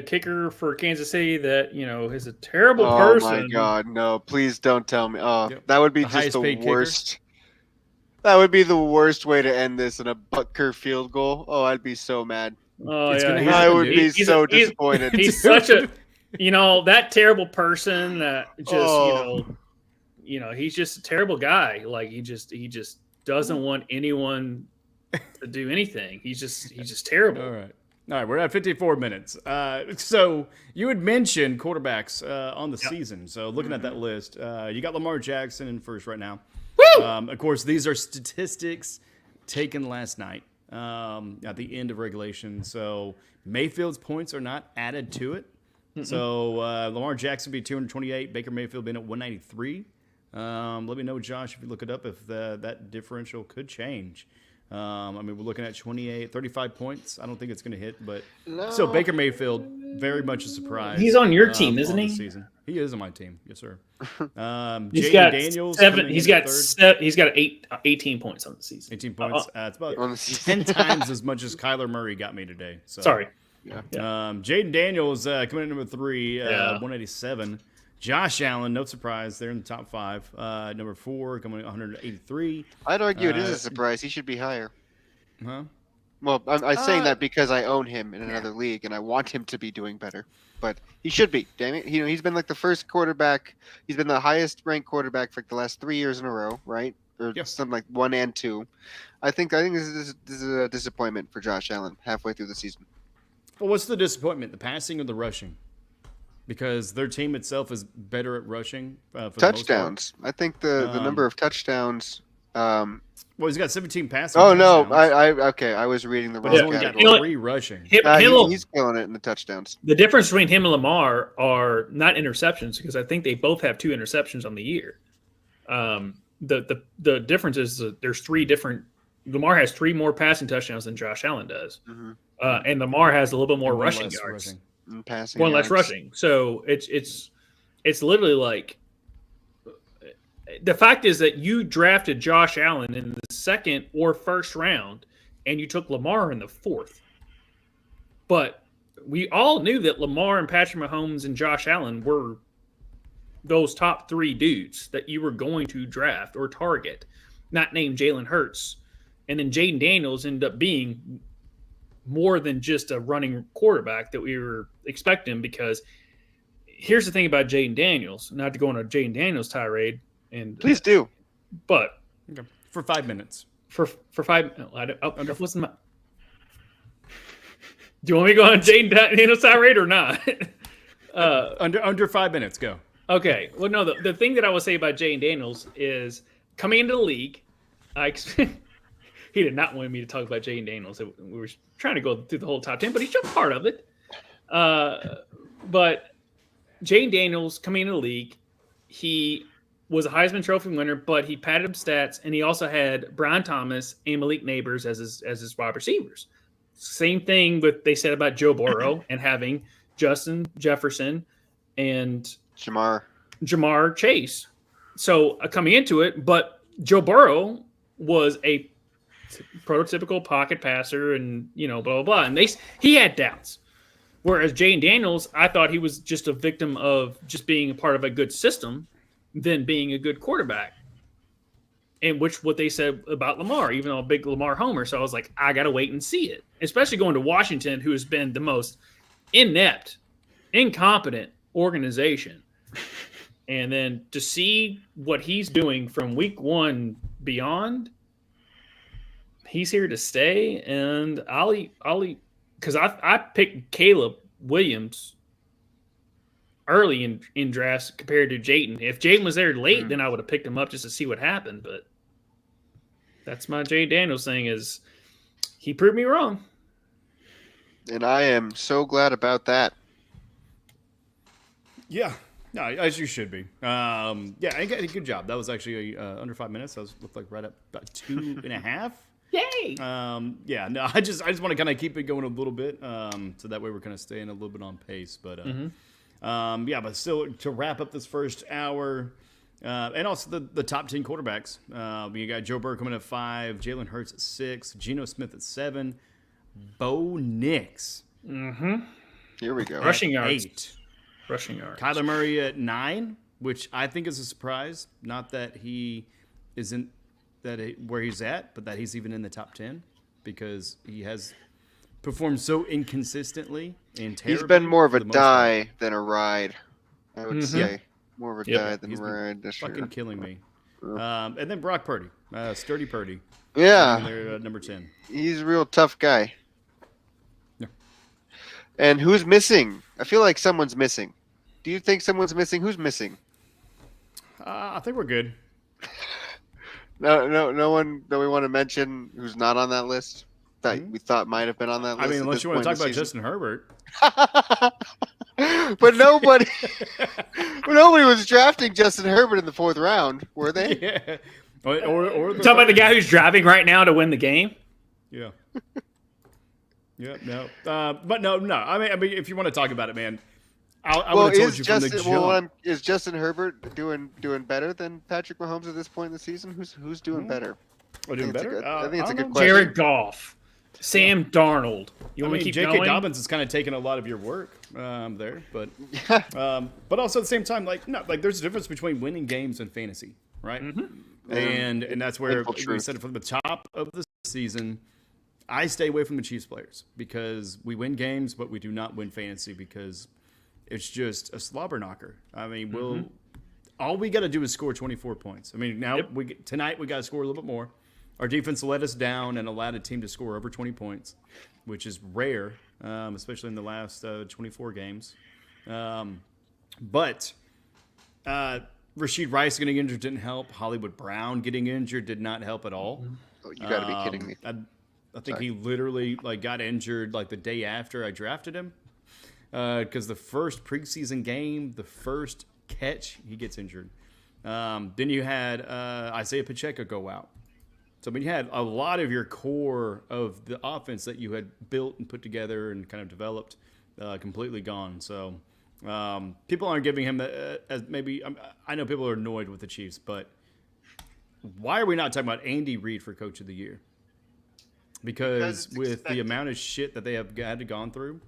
kicker for Kansas City that is a terrible person. Oh my God, no! Please don't tell me. Oh, that would be just the worst. That would be the worst way to end this in a Butker field goal. Oh, I'd be so mad. Oh It's yeah, gonna he's- happen, I would dude. be he's so a- he's- disappointed. He's such a, that terrible person that just, Oh. he's just a terrible guy. Like he just doesn't want anyone to do anything. He's just terrible. All right, we're at 54 minutes. So you had mentioned quarterbacks on the season. So looking at that list, you got Lamar Jackson in first right now. Woo! Of course, these are statistics taken last night at the end of regulation. So Mayfield's points are not added to it. So Lamar Jackson be 228, Baker Mayfield being at 193. Let me know, Josh, if you look it up, if that differential could change. We're looking at 35 points. I don't think it's going to hit, but so Baker Mayfield, very much a surprise. He's on your team, isn't on he? the season. He is on my team, yes, sir. He's Jaden got Daniels. 7. coming He's in at got third. he's got 18 points on the season. 18 points. It's about On the season. 10 times as much as Kyler Murray got me today. So. Sorry. Jaden Daniels coming in number 3, 187. Josh Allen, no surprise, they're in the top 5. Number 4 coming in 183. I'd argue it is a surprise. He should be higher. Huh? Well, I'm saying that because I own him in another league and I want him to be doing better. But he should be. Damn it! He's been like the first quarterback. He's been the highest ranked quarterback for like the last 3 years in a row, right? Or something like 1 and 2. I think this is a disappointment for Josh Allen halfway through the season. Well, what's the disappointment, the passing or the rushing? Because their team itself is better at rushing. For Touchdowns. I think the number of touchdowns. Well, he's got 17 passing. Oh no! touchdowns, I was reading the but wrong he's only got category. 3 rushing. He's killing it in the touchdowns. The difference between him and Lamar are not interceptions, because I think they both have 2 interceptions on the year. The difference is that there's 3 different. Lamar has 3 more passing touchdowns than Josh Allen does, and Lamar has a little bit more One rushing less yards, rushing. Passing one less yards. rushing. So it's literally like. The fact is that you drafted Josh Allen in the 2nd or 1st round, and you took Lamar in the 4th. But we all knew that Lamar and Patrick Mahomes and Josh Allen were those top 3 dudes that you were going to draft or target, not named Jalen Hurts. And then Jaden Daniels ended up being more than just a running quarterback that we were expecting, because here's the thing about Jaden Daniels, not to go on a Jaden Daniels tirade, and Please do. but Okay. For 5 minutes. for 5, that wasn't my. Do you want me to go on Jaden Daniels tirade or not? Under 5 minutes, go. Okay. Well, no, the thing that I will say about Jaden Daniels is coming into the league, he did not want me to talk about Jaden Daniels. We were trying to go through the whole top 10, but he's just part of it. But Jaden Daniels coming into the league, he was a Heisman Trophy winner, but he padded up stats, and he also had Brian Thomas and Malik Neighbors as his wide receivers. Same thing they said about Joe Burrow and having Justin Jefferson and Jamar Chase. So coming into it, but Joe Burrow was a prototypical pocket passer, and blah blah blah, and he had doubts. Whereas Jaden Daniels, I thought he was just a victim of just being a part of a good system than being a good quarterback. And which what they said about Lamar, even though I'm a big Lamar homer. So I was like, I got to wait and see it, especially going to Washington, who has been the most inept, incompetent organization. And then to see what he's doing from week 1 beyond, he's here to stay. And I'll because I picked Caleb Williams early in drafts compared to Jayden. If Jayden was there late, then I would have picked him up just to see what happened. But that's my Jay Daniels thing, is he proved me wrong. And I am so glad about that. Yeah. No, as you should be. Good job. That was actually under 5 minutes. That looked like right up about 2.5. Yay! I just want to kind of keep it going a little bit, so that way we're kind of staying a little bit on pace. But but still, to wrap up this first hour, and also the top 10 quarterbacks. We got Joe Burrow coming at 5, Jalen Hurts at 6, Geno Smith at 7, Bo Nix. Here we go. Rushing yards. 8. Rushing yards. Kyler Murray at 9, which I think is a surprise. Not that he isn't where he's at, but that he's even in the top 10 because he has performed so inconsistently and terribly. He's been more of a for the most die part. than a ride, I would say. More of a die than He's a been ride this year. fucking killing me. And then Brock Purdy, sturdy Purdy. Yeah, They're number 10. he's a real tough guy. Yeah. And who's missing? I feel like someone's missing. Do you think someone's missing? Who's missing? I think we're good. No one that we want to mention who's not on that list that we thought might have been on that list. I mean, at unless this you want to point talk in about the Justin Herbert. season. But nobody was drafting Justin Herbert in the 4th round, were they? Yeah. Or Talking about the guy who's driving right now to win the game. Yeah. Yeah. No. But no. I mean, if you want to talk about it, man, I would have told you from the jump. Is Justin Herbert doing better than Patrick Mahomes at this point in the season? Who's doing better? Doing better? I think it's a good know. question. Jared Goff, Sam Darnold. You want me to keep J.K. going? Dobbins has kind of taken a lot of your work there, but also at the same time, there's a difference between winning games and fantasy, right? Mm-hmm. And that's where we said it from the top of the season. I stay away from the Chiefs players because we win games, but we do not win fantasy because it's just a slobber knocker. I mean, all we got to do is score 24 points. I mean, now tonight we got to score a little bit more. Our defense let us down and allowed a team to score over 20 points, which is rare, especially in the last 24 games. But Rashid Rice getting injured didn't help. Hollywood Brown getting injured did not help at all. Oh, you got to be kidding me. I think he literally got injured the day after I drafted him because the first preseason game, the first catch, he gets injured. Then you had Isaiah Pacheco go out. So, I mean, you had a lot of your core of the offense that you had built and put together and kind of developed completely gone. So, people aren't giving him as maybe I know people are annoyed with the Chiefs, but why are we not talking about Andy Reid for Coach of the Year? Because with the amount of shit that they have had to gone through,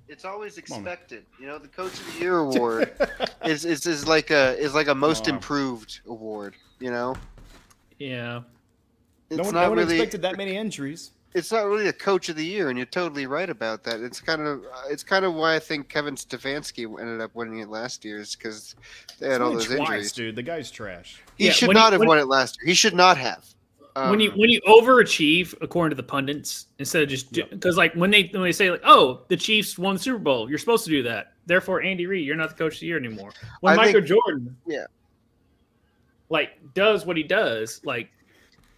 it's always expected. You know, the Coach of the Year award is like a most improved award. You know. Yeah. It's no not one really expected that many injuries. It's not really a Coach of the Year, and you're totally right about that. It's kind of why I think Kevin Stefanski ended up winning it last year, is because they had all those injuries. Dude, the guy's trash. He should not have won it last year. He should not have. When you overachieve according to the pundits, instead of just because when they say oh, the Chiefs won the Super Bowl, you're supposed to do that. Therefore, Andy Reid, you're not the Coach of the Year anymore. When Michael Jordan, does what he does,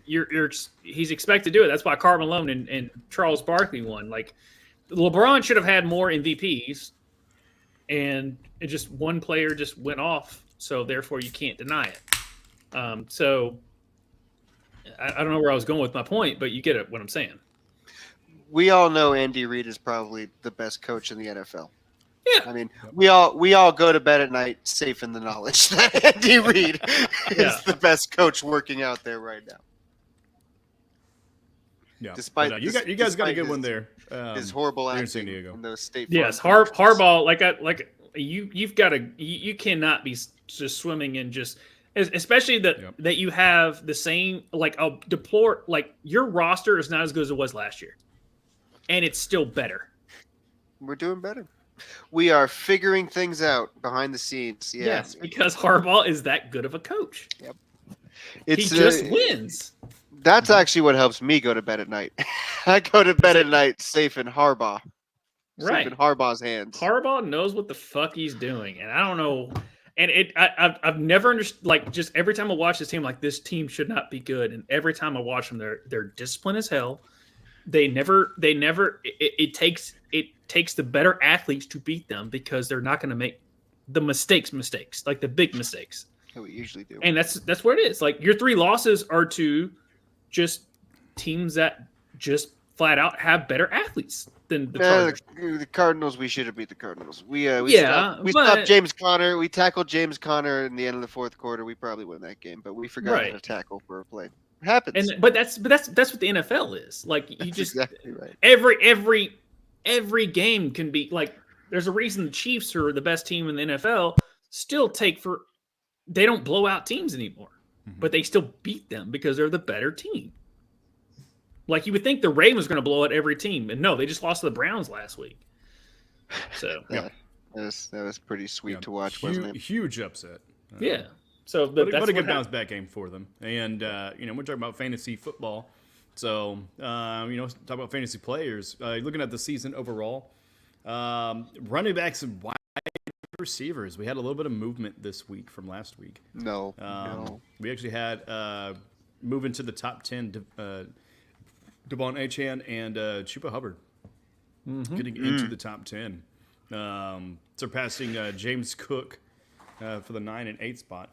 he's expected to do it. That's why Karl Malone and Charles Barkley won. LeBron should have had more MVPs, and it just one player just went off. So therefore, you can't deny it. So I don't know where I was going with my point, but you get it. What I'm saying. We all know Andy Reid is probably the best coach in the NFL. Yeah, I mean, we all go to bed at night safe in the knowledge that Andy Reid is the best coach working out there right now. Yeah, despite you guys got a good one there. His horrible acting in San Diego. in those state. Yes, Harbaugh. You cannot be just swimming in just. Especially that you have the same your roster is not as good as it was last year, and it's still better. We're doing better. We are figuring things out behind the scenes. Yeah. Yes, because Harbaugh is that good of a coach. Yep. He just wins. That's actually what helps me go to bed at night. I go to bed at night safe in Harbaugh. Right. Safe in Harbaugh's hands. Harbaugh knows what the fuck he's doing, and I don't know. And I've never understood. Just every time I watch this team, this team should not be good. And every time I watch them, they're disciplined as hell. They never. It takes the better athletes to beat them because they're not going to make the mistakes, like the big mistakes. That we usually do. And that's what it is. Your 3 losses are to just teams that just flat out have better athletes than the Cardinals. The Cardinals, we should have beat the Cardinals. We stopped James Conner. We tackled James Conner in the end of the 4th quarter. We probably win that game, but we forgot to tackle for a play. It happens. But that's what the NFL is. You just exactly right. Every game can be there's a reason the Chiefs are the best team in the NFL. Still they don't blow out teams anymore. but they still beat them because they're the better team. Like you would think the Ravens were going to blow out every team, and no, they just lost to the Browns last week. So that was pretty sweet to watch, wasn't it? Huge upset. Yeah. So But that's a good what bounce back game for them. And, we're talking about fantasy football. So, talk about fantasy players. Looking at the season overall, running backs and wide receivers, we had a little bit of movement this week from last week. No. We actually had move into the top 10, Devon Achane and Chuba Hubbard getting into the top 10, surpassing James Cook for the 9 and 8 spot.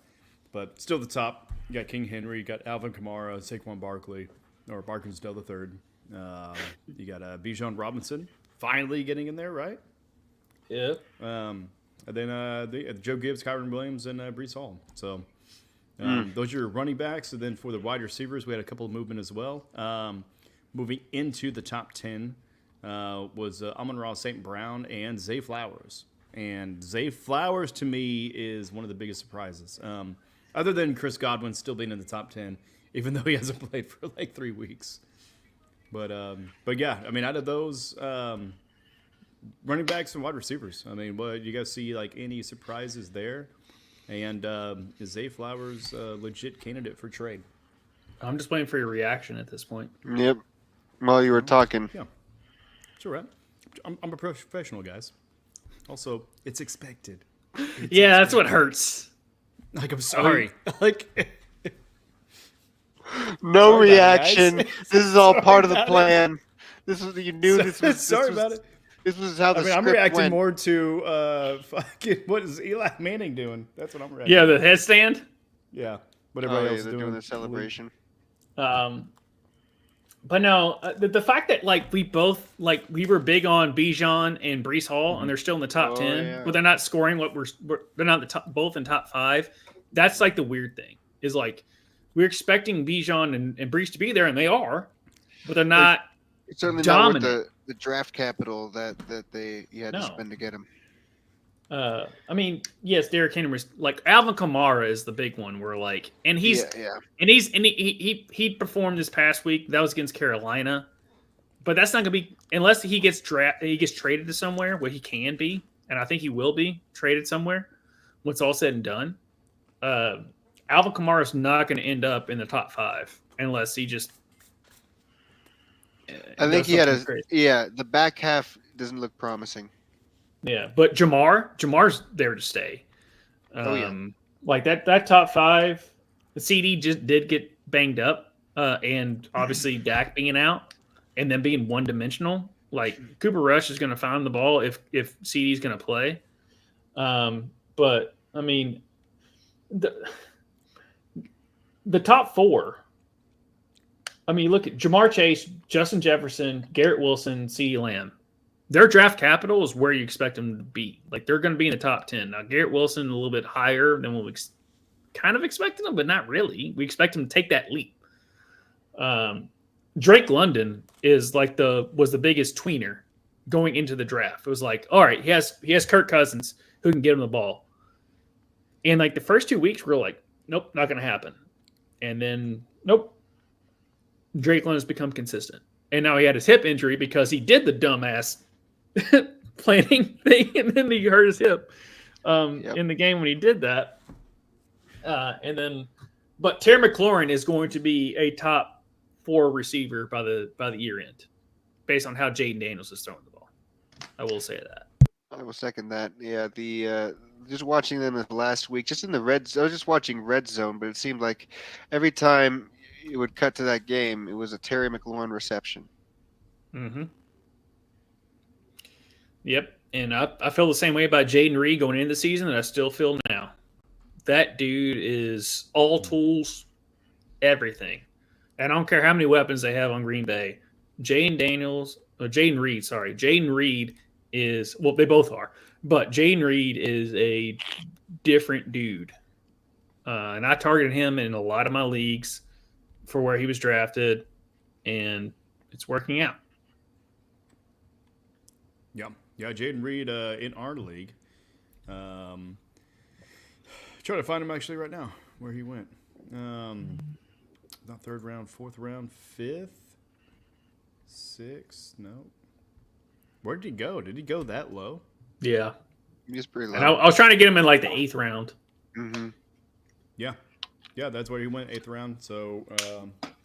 But still the top. You got King Henry, you got Alvin Kamara, Saquon Barkley, or Barkinsdale III. You got Bijan Robinson finally getting in there, right? Yeah. And then Joe Gibbs, Kyron Williams, and Breece Hall. So those are your running backs. And then for the wide receivers, we had a couple of movement as well. Moving into the top 10 was Amon-Ra St. Brown and Zay Flowers. And Zay Flowers, to me, is one of the biggest surprises. Other than Chris Godwin still being in the top 10, even though he hasn't played for like 3 weeks. But yeah, I mean, out of those running backs and wide receivers, I mean, what you guys see like any surprises there? And is Zay Flowers a legit candidate for trade? I'm just waiting for your reaction at this point. Yep. While you were talking. Yeah, it's all right. I'm a professional, guys. Also, it's expected. That's what hurts. Like, I'm sorry. Like, No sorry reaction. about it, guys. This is all Sorry part of the about plan. This was you knew this was. Sorry this was, about it. This was how the I mean, script I'm reacting went. more to fucking what is Eli Manning doing? That's what I'm reacting. Yeah, the headstand. Yeah. What Oh, everybody yeah, else is they're doing. doing the celebration. But no, the fact that like we were big on Bijan and Breece Hall, and they're still in the top 10, yeah. but they're not scoring what they're not the top, both in top 5. That's like the weird thing is like we're expecting Bijan and Breece to be there, and they are, but they're not. It's certainly dominant. not with the draft capital that you had to No. spend to get him. I mean, yes, Derrick Henry was like Alvin Kamara is the big one. Where like, and he performed this past week. That was against Carolina, but that's not gonna be unless he gets traded to somewhere where he can be, and I think he will be traded somewhere. When it's all said and done, Alvin Kamara is not going to end up in the top 5 unless he just. I think he had crazy. the back half doesn't look promising. Yeah, but Jamar's there to stay. Like that top 5, the CD just did get banged up, and obviously Dak being out and then being one dimensional. Like Cooper Rush is going to find the ball if CD's going to play. But I mean, the top 4. I mean, look at Jamar Chase, Justin Jefferson, Garrett Wilson, CeeDee Lamb. Their draft capital is where you expect them to be. Like they're going to be in the top 10. Now Garrett Wilson a little bit higher than what we kind of expected him, but not really. We expect him to take that leap. Drake London was the biggest tweener going into the draft. It was like, all right, he has Kirk Cousins who can get him the ball. And like the first 2 weeks, we're like, nope, not going to happen. And then, nope, Drake London's become consistent. And now he had his hip injury because he did the dumbass planning thing, and then he hurt his hip in the game when he did that. But Terry McLaurin is going to be a top 4 receiver by the year end, based on how Jaden Daniels is throwing the ball. I will say that. I will second that. Yeah, just watching them last week, just in the red zone. I was just watching Red Zone, but it seemed like every time it would cut to that game, it was a Terry McLaurin reception. Mm-hmm. Yep, and I feel the same way about Jaden Reed going into the season that I still feel now. That dude is all tools, everything. And I don't care how many weapons they have on Green Bay. Jaden Reed is, well, they both are, but Jaden Reed is a different dude. And I targeted him in a lot of my leagues for where he was drafted, and it's working out. Yeah, Jaden Reed in our league. Trying to find him actually right now where he went. Not third round, fourth round, fifth, sixth. No. Where did he go? Did he go that low? Yeah. He's pretty low. And I was trying to get him in like the 8th round. Mm-hmm. Yeah. Yeah, that's where he went, 8th round. So,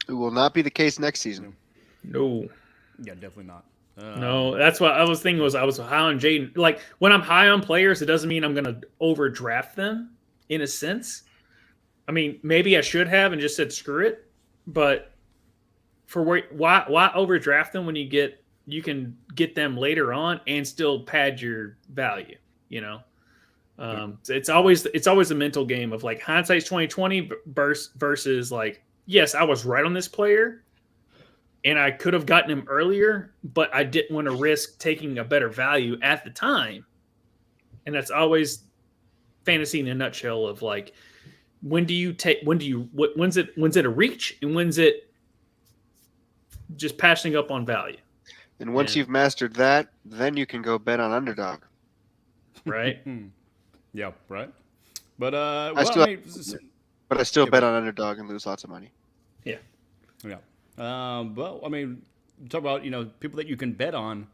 It will not be the case next season. No. yeah, definitely not. No, that's what I was thinking. I was high on Jaden. Like when I'm high on players, it doesn't mean I'm going to overdraft them in a sense. I mean, maybe I should have and just said screw it, but why overdraft them when you can get them later on and still pad your value, you know? It's always a mental game of like hindsight's 2020 versus like, yes, I was right on this player and I could have gotten him earlier, but I didn't want to risk taking a better value at the time. And that's always fantasy in a nutshell of like, when's it a reach and when's it just passing up on value? And once you've mastered that, then you can go bet on underdog. Right? Yeah, right. But I still bet on underdog and lose lots of money. Yeah. Yeah. Well, I mean, talk about, people that you can bet on.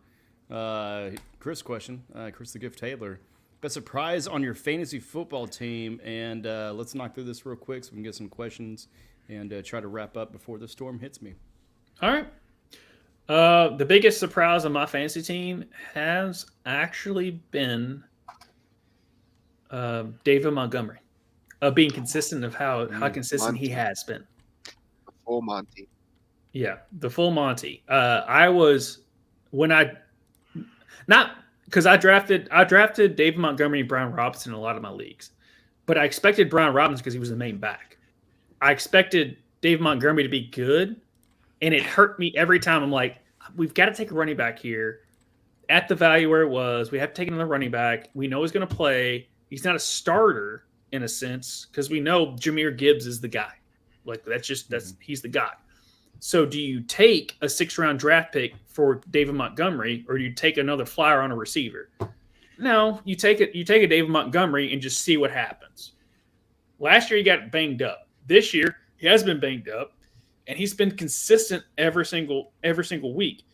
Chris question, Chris the Gift Taylor. Best surprise on your fantasy football team. And let's knock through this real quick so we can get some questions and try to wrap up before the storm hits me. All right. The biggest surprise on my fantasy team has actually been David Montgomery. Being consistent of how consistent Monty. he has been. Full Monty. Yeah, the full Monty. I drafted David Montgomery and Brian Robinson in a lot of my leagues, but I expected Brian Robinson because he was the main back. I expected David Montgomery to be good, and it hurt me every time. I'm like, we've got to take a running back here at the value where it was. We have to take another running back. We know he's going to play. He's not a starter in a sense because we know Jahmyr Gibbs is the guy. Like he's the guy. So do you take a 6th-round draft pick for David Montgomery, or do you take another flyer on a receiver? No, you take a David Montgomery and just see what happens. Last year he got banged up. This year he has been banged up, and he's been consistent every single week.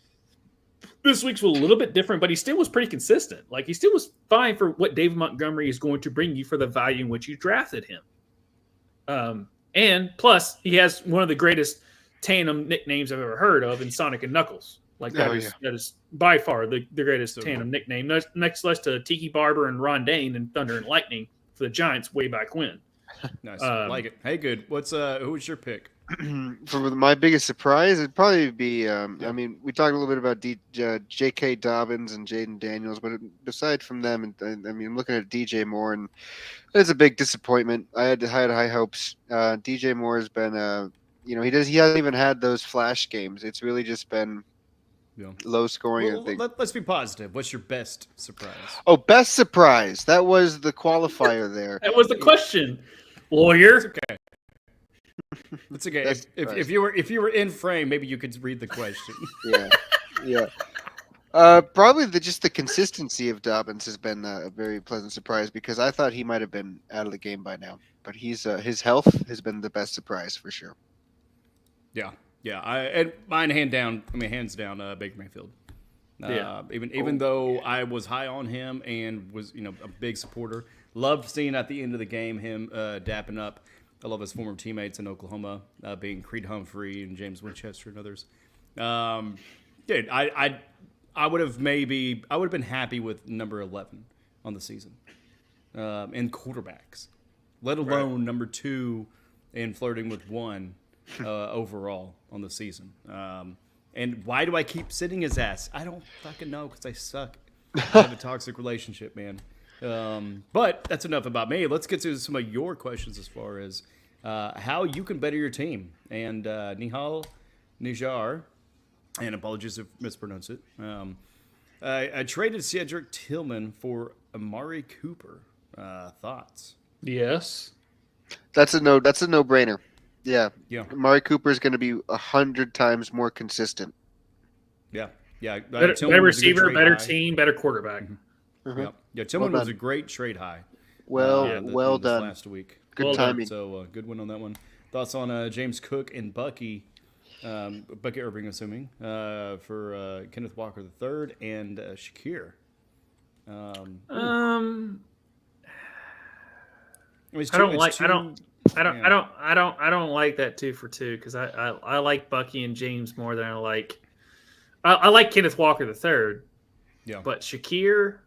This week's was a little bit different, but he still was pretty consistent. Like he still was fine for what David Montgomery is going to bring you for the value in which you drafted him. And plus, he has one of the greatest tandem nicknames I've ever heard of in Sonic and Knuckles. Like that is by far the greatest tandem nickname. Next to Tiki Barber and Ron Dane and Thunder and Lightning for the Giants way back when. Nice, like it. Hey, good. Who was your pick? For my biggest surprise, it'd probably be. I mean, we talked a little bit about J.K. Dobbins and Jaden Daniels, but aside from them, and I mean, I'm looking at DJ Moore, and it's a big disappointment. I had high hopes. DJ Moore has been, he hasn't even had those flash games. It's really just been low scoring. Well, let's be positive. What's your best surprise? Oh, best surprise! That was the qualifier there. That was the question, lawyer. It's okay. It's okay. If you were in frame, maybe you could read the question. Yeah. Probably just the consistency of Dobbins has been a very pleasant surprise because I thought he might have been out of the game by now, but his health has been the best surprise for sure. Yeah. And mine hands down, Baker Mayfield. Even though I was high on him and was a big supporter, loved seeing at the end of the game him dapping up. I love his former teammates in Oklahoma, being Creed Humphrey and James Winchester and others. Dude, I would have been happy with number 11 on the season in quarterbacks, let alone number 2 and flirting with 1 overall on the season. And why do I keep sitting his ass? I don't fucking know because I suck. I have a toxic relationship, man. But that's enough about me. Let's get to some of your questions as far as how you can better your team. And Nihal Nijar, and apologies if I mispronounce it, I traded Cedric Tillman for Amari Cooper. Thoughts? Yes. That's a no-brainer. Yeah. Amari Cooper is going to be 100 times more consistent. Yeah. Better receiver, better team, better quarterback. Mm-hmm. Yeah. Tillman was a great trade high. Well done last week. Good timing. So good one on that one. thoughts on James Cook and Bucky Irving, assuming, for Kenneth Walker III and Shakir. I don't like that 2 for 2 because I like Bucky and James more than I like Kenneth Walker III. Yeah, but Shakir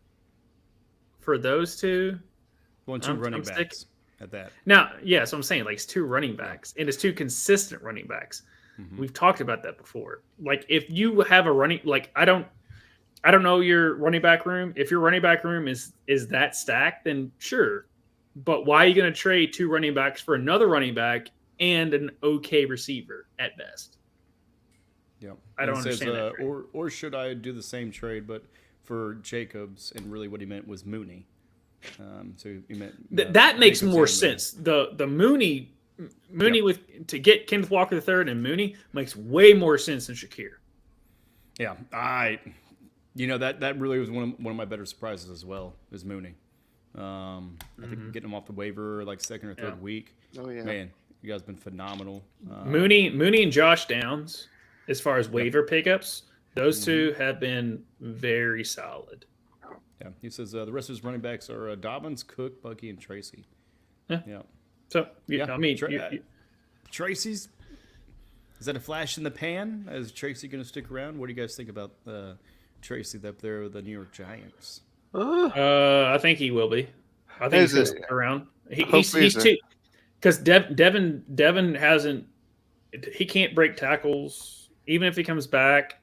for those two, going 2 running backs at that. Now, yeah, so I'm saying like it's 2 running backs and it's 2 consistent running backs. Mm-hmm. We've talked about that before. Like if you have a running, like I don't know your running back room. If your running back room is that stacked, then sure. But why are you going to trade 2 running backs for another running back and an okay receiver at best? Yeah, I don't understand that. Or should I do the same trade, but for Jacobs, and really what he meant was Mooney. So he meant that makes more sense. The Mooney with to get Kenneth Walker III and Mooney makes way more sense than Shakir. Yeah, that really was one of my better surprises as well, is Mooney. I think getting him off the waiver like second or third week. Oh yeah, man, you guys have been phenomenal. Mooney and Josh Downs, as far as waiver pickups, those 2 have been very solid. Yeah, he says the rest of his running backs are Dobbins, Cook, Bucky, and Tracy. Yeah. So I mean, Tracy's. Is that a flash in the pan? Is Tracy going to stick around? What do you guys think about Tracy up there with the New York Giants? I think he will be. I think he's going to stick around. He's too, because Devin hasn't. He can't break tackles. Even if he comes back,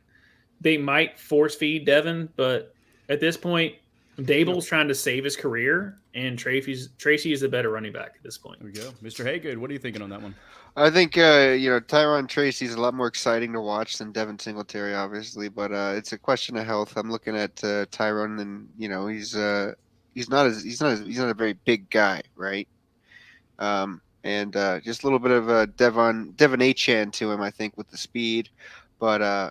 they might force feed Devin. But at this point, Dable's trying to save his career, and Tracy is the better running back at this point. There we go, Mr. Haygood. What are you thinking on that one? I think Tyron Tracy's a lot more exciting to watch than Devin Singletary, obviously, but it's a question of health. I'm looking at Tyron, and he's not a very big guy, right? And just a little bit of Devon Achane to him, I think, with the speed, but I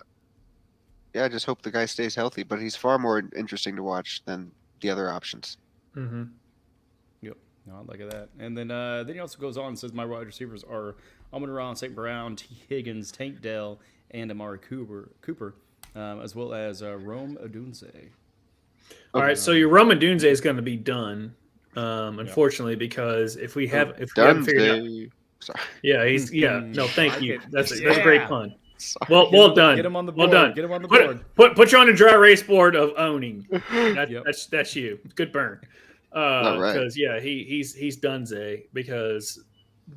just hope the guy stays healthy. But he's far more interesting to watch than the other options. Mm-hmm. Yep, no, I like that. And then he also goes on and says my wide receivers are Amon-Ra, St. Brown, T. Higgins, Tank Dell, and Amari Cooper, as well as Rome Odunze. All right, so your Rome Odunze is going to be done, unfortunately, because if we haven't figured out, sorry. No, thank you. That's a great pun. Sorry. Well done. Get him on the board. Well done. Get him on the board. Put you on a dry erase board of owning. That's you. Good burn. Because he's Dunze, because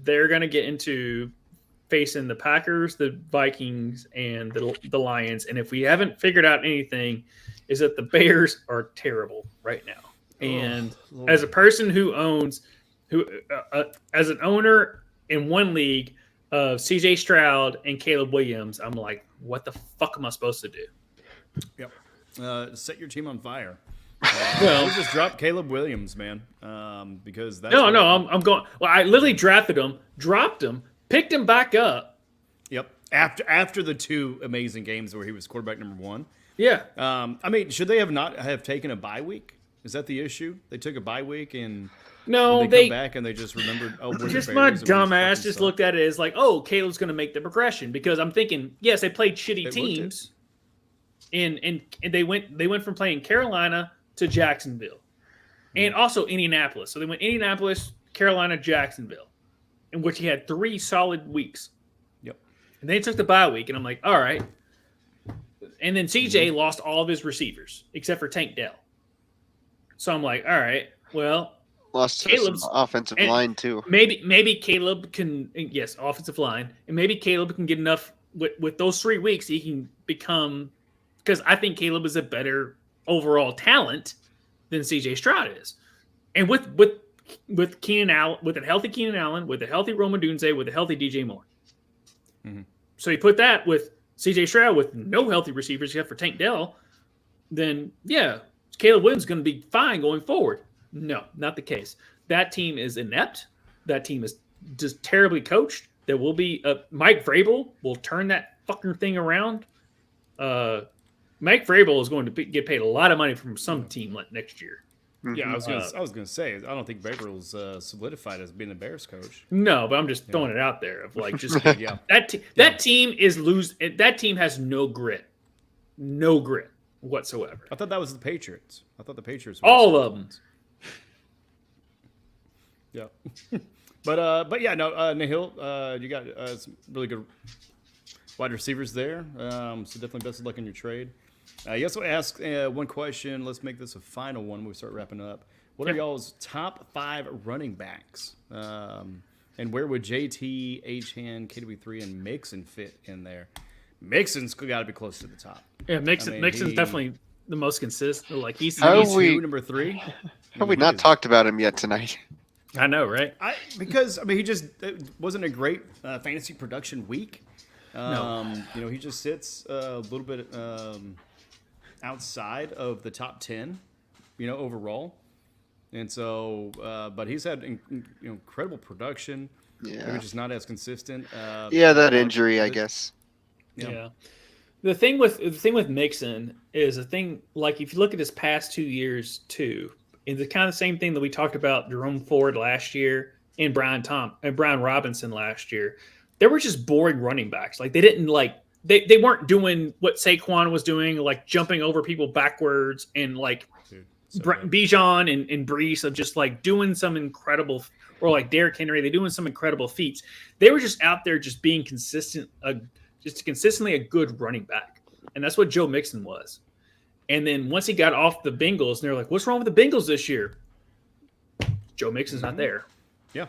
they're gonna get into facing the Packers, the Vikings, and the Lions. And if we haven't figured out anything, is that the Bears are terrible right now. And as a person who owns, as an owner in one league of CJ Stroud and Caleb Williams, I'm like, what the fuck am I supposed to do? Yep. Set your team on fire. Well, just drop Caleb Williams, man. Because that's I'm going. Well, I literally drafted him, dropped him, picked him back up. Yep. After the 2 amazing games where he was quarterback number 1. Yeah. I mean, should they not have taken a bye week? Is that the issue? They took a bye week and. No, they come back and they just remembered. Oh, just my dumbass just looked at it as like, oh, Caleb's going to make the progression, because I'm thinking, yes, they played shitty teams, and they went from playing Carolina to Jacksonville, and also Indianapolis. So they went Indianapolis, Carolina, Jacksonville, in which he had 3 solid weeks. Yep. And they took the bye week, and I'm like, all right. And then CJ lost all of his receivers except for Tank Dell. So I'm like, all right, well. Lost Caleb's offensive line too. Maybe Caleb can, yes, offensive line, and maybe Caleb can get enough with those 3 weeks. He can become, because I think Caleb is a better overall talent than CJ Stroud is, and with Keenan Allen, with a healthy Keenan Allen, with a healthy Rome Odunze, with a healthy DJ Moore. Mm-hmm. So you put that with CJ Stroud with no healthy receivers except for Tank Dell, then Caleb Williams is going to be fine going forward. No, not the case. That team is inept. That team is just terribly coached. There will be Mike Vrabel will turn that fucking thing around. Mike Vrabel is going to get paid a lot of money from some team next year. Yeah, I was gonna say I don't think Vrabel's solidified as being the Bears coach. No, but I'm just throwing it out there of like just Yeah, that team is that team has no grit whatsoever. I thought that was the Patriots. I thought the Patriots. All of them. Yeah, but yeah, no, Nahil, you got some really good wide receivers there. So definitely best of luck in your trade. You also asked one question. Let's make this a final one when we start wrapping up. What are y'all's top 5 running backs? And where would JT, H-Hand, KW3, and Mixon fit in there? Mixon's got to be close to the top. Yeah, Mixon's definitely the most consistent. Like he's number 3. Have we not talked about him yet tonight? I know, right? Because he just it wasn't a great fantasy production week. No. He just sits a little bit outside of the top 10, overall. And so, but he's had incredible production. Yeah. Maybe just not as consistent. That injury, I guess. Yeah. The thing with Mixon is like if you look at his past 2 years too, it's the kind of same thing that we talked about Jerome Ford last year and Brian Robinson last year. They were just boring running backs. Like they didn't they weren't doing what Saquon was doing, like jumping over people backwards and like Bijan and Brees of just like doing some incredible, or like Derrick Henry, they're doing some incredible feats. They were just out there just being consistent, just consistently a good running back. And that's what Joe Mixon was. And then once he got off the Bengals, they're like, what's wrong with the Bengals this year? Joe Mixon's not there. Yeah.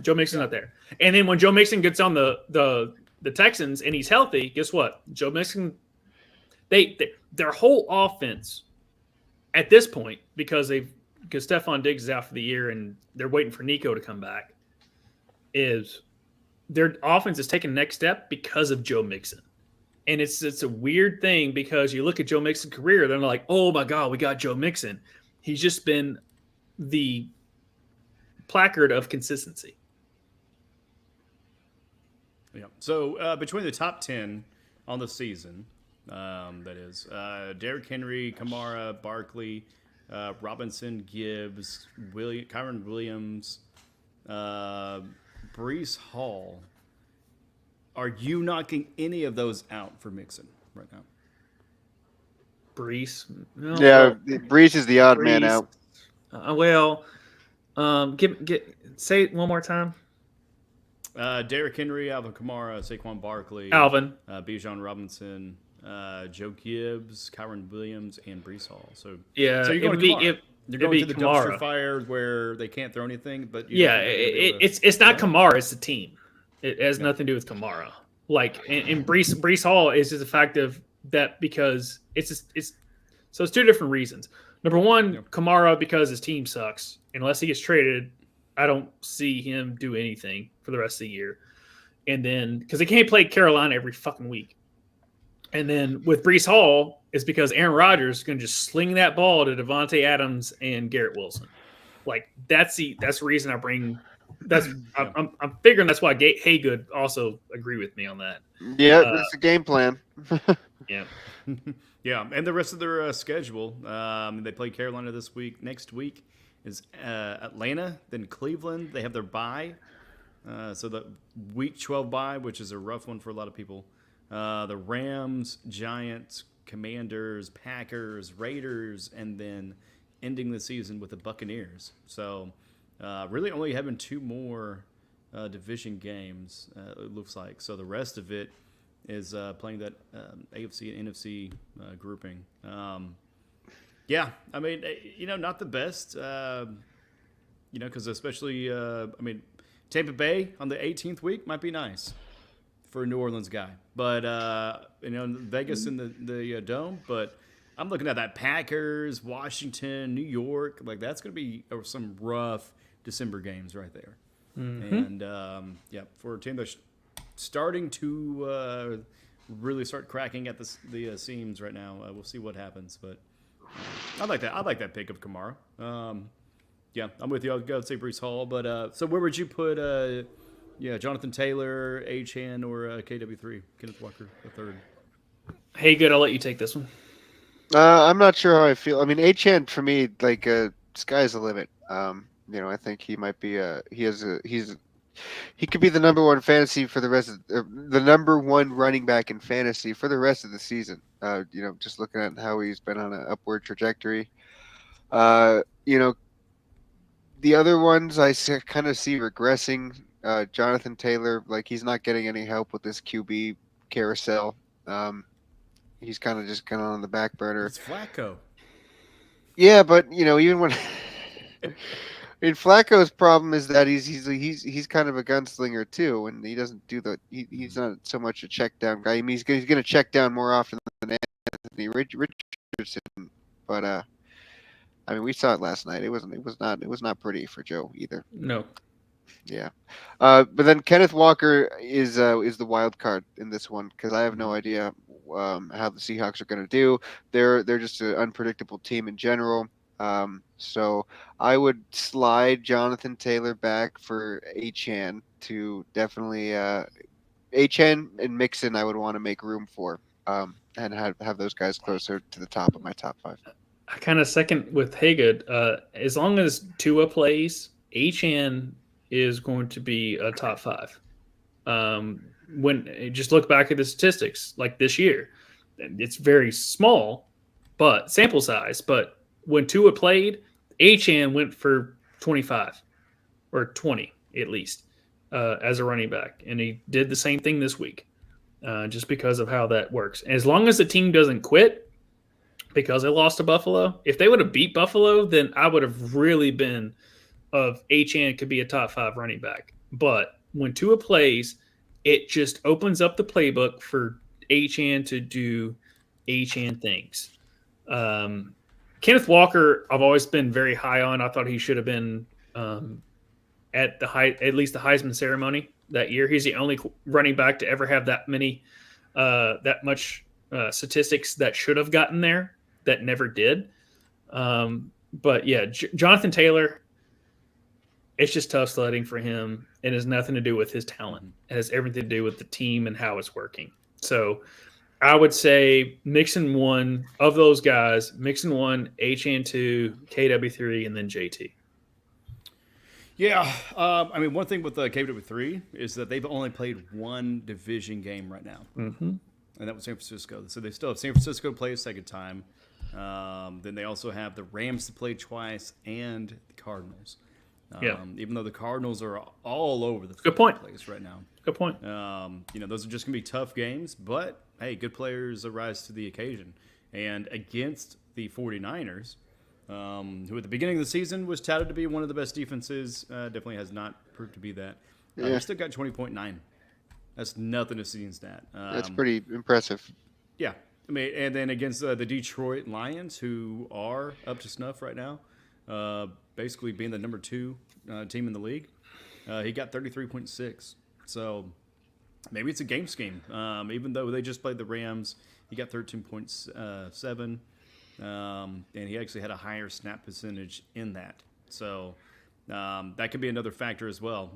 Joe Mixon's not there. And then when Joe Mixon gets on the Texans and he's healthy, guess what? Joe Mixon, their whole offense at this point, because Stephon Diggs is out for the year and they're waiting for Nico to come back, is their offense is taking the next step because of Joe Mixon. And it's a weird thing because you look at Joe Mixon's career, they're like, oh my God, we got Joe Mixon. He's just been the placard of consistency. Yeah. So between the top 10 on the season, that is Derrick Henry, Kamara, Barkley, Robinson, Gibbs, Kyron Williams, Brees Hall. Are you knocking any of those out for Mixon right now? Brees? No, Yeah, Brees is the odd man out. Say it one more time. Derrick Henry, Alvin Kamara, Saquon Barkley, Alvin, Bijan Robinson, Joe Gibbs, Kyron Williams, and Brees Hall. So yeah, so you're going you're going to the Kamara. dumpster fire where they can't throw anything. But it's not Kamara, it's the team. It has nothing to do with Kamara. Like and Brees Hall is just the fact of that because it's 2 different reasons. Number one, Kamara because his team sucks. Unless he gets traded, I don't see him do anything for the rest of the year. And then because they can't play Carolina every fucking week. And then with Brees Hall, it's because Aaron Rodgers is going to just sling that ball to Devontae Adams and Garrett Wilson. Like that's the reason I bring. I'm figuring that's why Haygood also agree with me on that. Yeah, that's the game plan. Yeah. Yeah, and the rest of their schedule, they play Carolina this week. Next week is Atlanta, then Cleveland. They have their bye. So the week 12 bye, which is a rough one for a lot of people. The Rams, Giants, Commanders, Packers, Raiders, and then ending the season with the Buccaneers. So really only having 2 more division games, it looks like. So the rest of it is playing that AFC and NFC grouping. Yeah, I mean, not the best, because especially, Tampa Bay on the 18th week might be nice for a New Orleans guy. But, Vegas in the Dome. But I'm looking at that Packers, Washington, New York. Like, that's going to be some rough December games right there. Mm-hmm. And, for a team that's starting to really start cracking at the seams right now, we'll see what happens. But I like that. I like that pick of Kamara. Yeah, I'm with you. I'll go say Brees Hall. But so where would you put Jonathan Taylor, H-Han, or KW3, Kenneth Walker III? Hey, good. I'll let you take this one. I'm not sure how I feel. I mean, H-Han for me, like sky's the limit. I think he might be he could be the number one fantasy for the rest of the number one running back in fantasy for the rest of the season. Just looking at how he's been on an upward trajectory. The other ones I kind of see regressing. Jonathan Taylor, like he's not getting any help with this QB carousel. He's kind of on the back burner. It's Flacco. Yeah, but even when Flacco's problem is that he's kind of a gunslinger too, and he doesn't do he's not so much a check down guy. I mean, he's going to check down more often than Anthony Richardson, but I mean, we saw it last night. It was not pretty for Joe either. No. Yeah, but then Kenneth Walker is the wild card in this one because I have no idea how the Seahawks are going to do. They're just an unpredictable team in general. So I would slide Jonathan Taylor back for Achane to definitely Achane and Mixon. I would want to make room for and have those guys closer to the top of my top 5. I kind of second with Haygood. As long as Tua plays, Achane is going to be a top 5. When just look back at the statistics, like this year, it's very small, but sample size. But when Tua played, Achane went for 25 or 20 at least as a running back, and he did the same thing this week, just because of how that works. And as long as the team doesn't quit because they lost to Buffalo, if they would have beat Buffalo, then I would have really been of Achane could be a top 5 running back. But when Tua plays, it just opens up the playbook for Achane to do Achane things. Kenneth Walker, I've always been very high on. I thought he should have been at least the Heisman ceremony that year. He's the only running back to ever have that much statistics that should have gotten there that never did. But yeah, Jonathan Taylor, it's just tough sledding for him. It has nothing to do with his talent. It has everything to do with the team and how it's working. So I would say Mixon 1 of those guys. Mixon 1, Achane 2, KW3, and then JT. Yeah. I mean, one thing with KW3 is that they've only played one division game right now. Mm-hmm. And that was San Francisco. So they still have San Francisco to play a second time. Then they also have the Rams to play twice and the Cardinals. Even though the Cardinals are all over the place right now. Good point. Those are just going to be tough games, but hey, good players rise to the occasion. And against the 49ers, who at the beginning of the season was touted to be one of the best defenses, definitely has not proved to be that. They still got 20.9. That's nothing to sneeze at. That's pretty impressive. Yeah. I mean, and then against the Detroit Lions, who are up to snuff right now, basically being the number 2 team in the league, he got 33.6. So maybe it's a game scheme. Even though they just played the Rams, he got 13.7, and he actually had a higher snap percentage in that. So that could be another factor as well.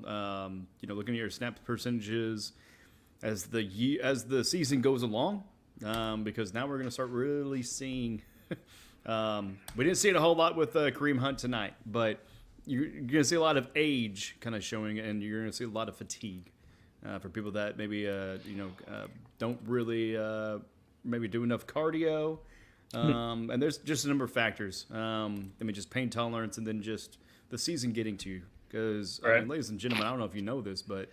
Looking at your snap percentages as the season goes along, because now we're going to start really seeing. We didn't see it a whole lot with Kareem Hunt tonight, but you're going to see a lot of age kind of showing, and you're going to see a lot of fatigue for people that maybe don't really maybe do enough cardio, and there's just a number of factors. Just pain tolerance, and then just the season getting to you. Because ladies and gentlemen, I don't know if you know this, but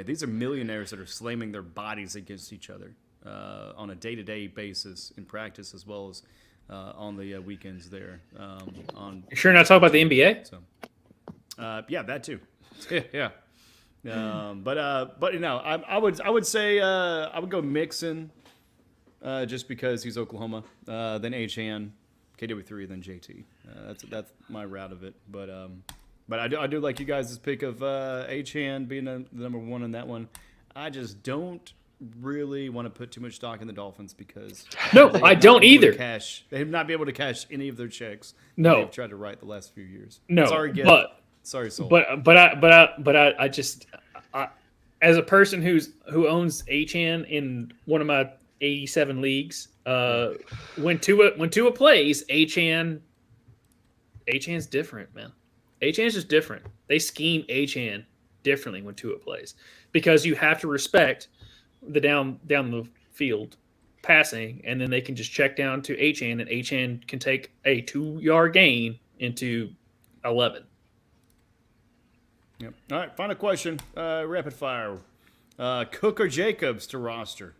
these are millionaires that are slamming their bodies against each other on a day-to-day basis in practice, as well as on the weekends there. You sure not talking about the NBA? So, yeah, that too. Yeah. I would say I would go Mixon, just because he's Oklahoma. Then Achane, KW3, then JT. That's my route of it. But I do like you guys' pick of Achane being the number 1 in that one. I just don't really want to put too much stock in the Dolphins because I don't either. They have not been able to cash any of their checks. No, they've tried to write the last few years. No, sorry, Soul. But I just as a person who owns Achane in one of my 87 leagues, when Tua plays, Achane Achan's different, man. Achan's just different. They scheme Achan differently when Tua plays because you have to respect the down the field passing, and then they can just check down to Achan, and Achan can take a 2-yard gain into 11. Yep. All right, final question. Rapid fire. Cook or Jacobs to roster?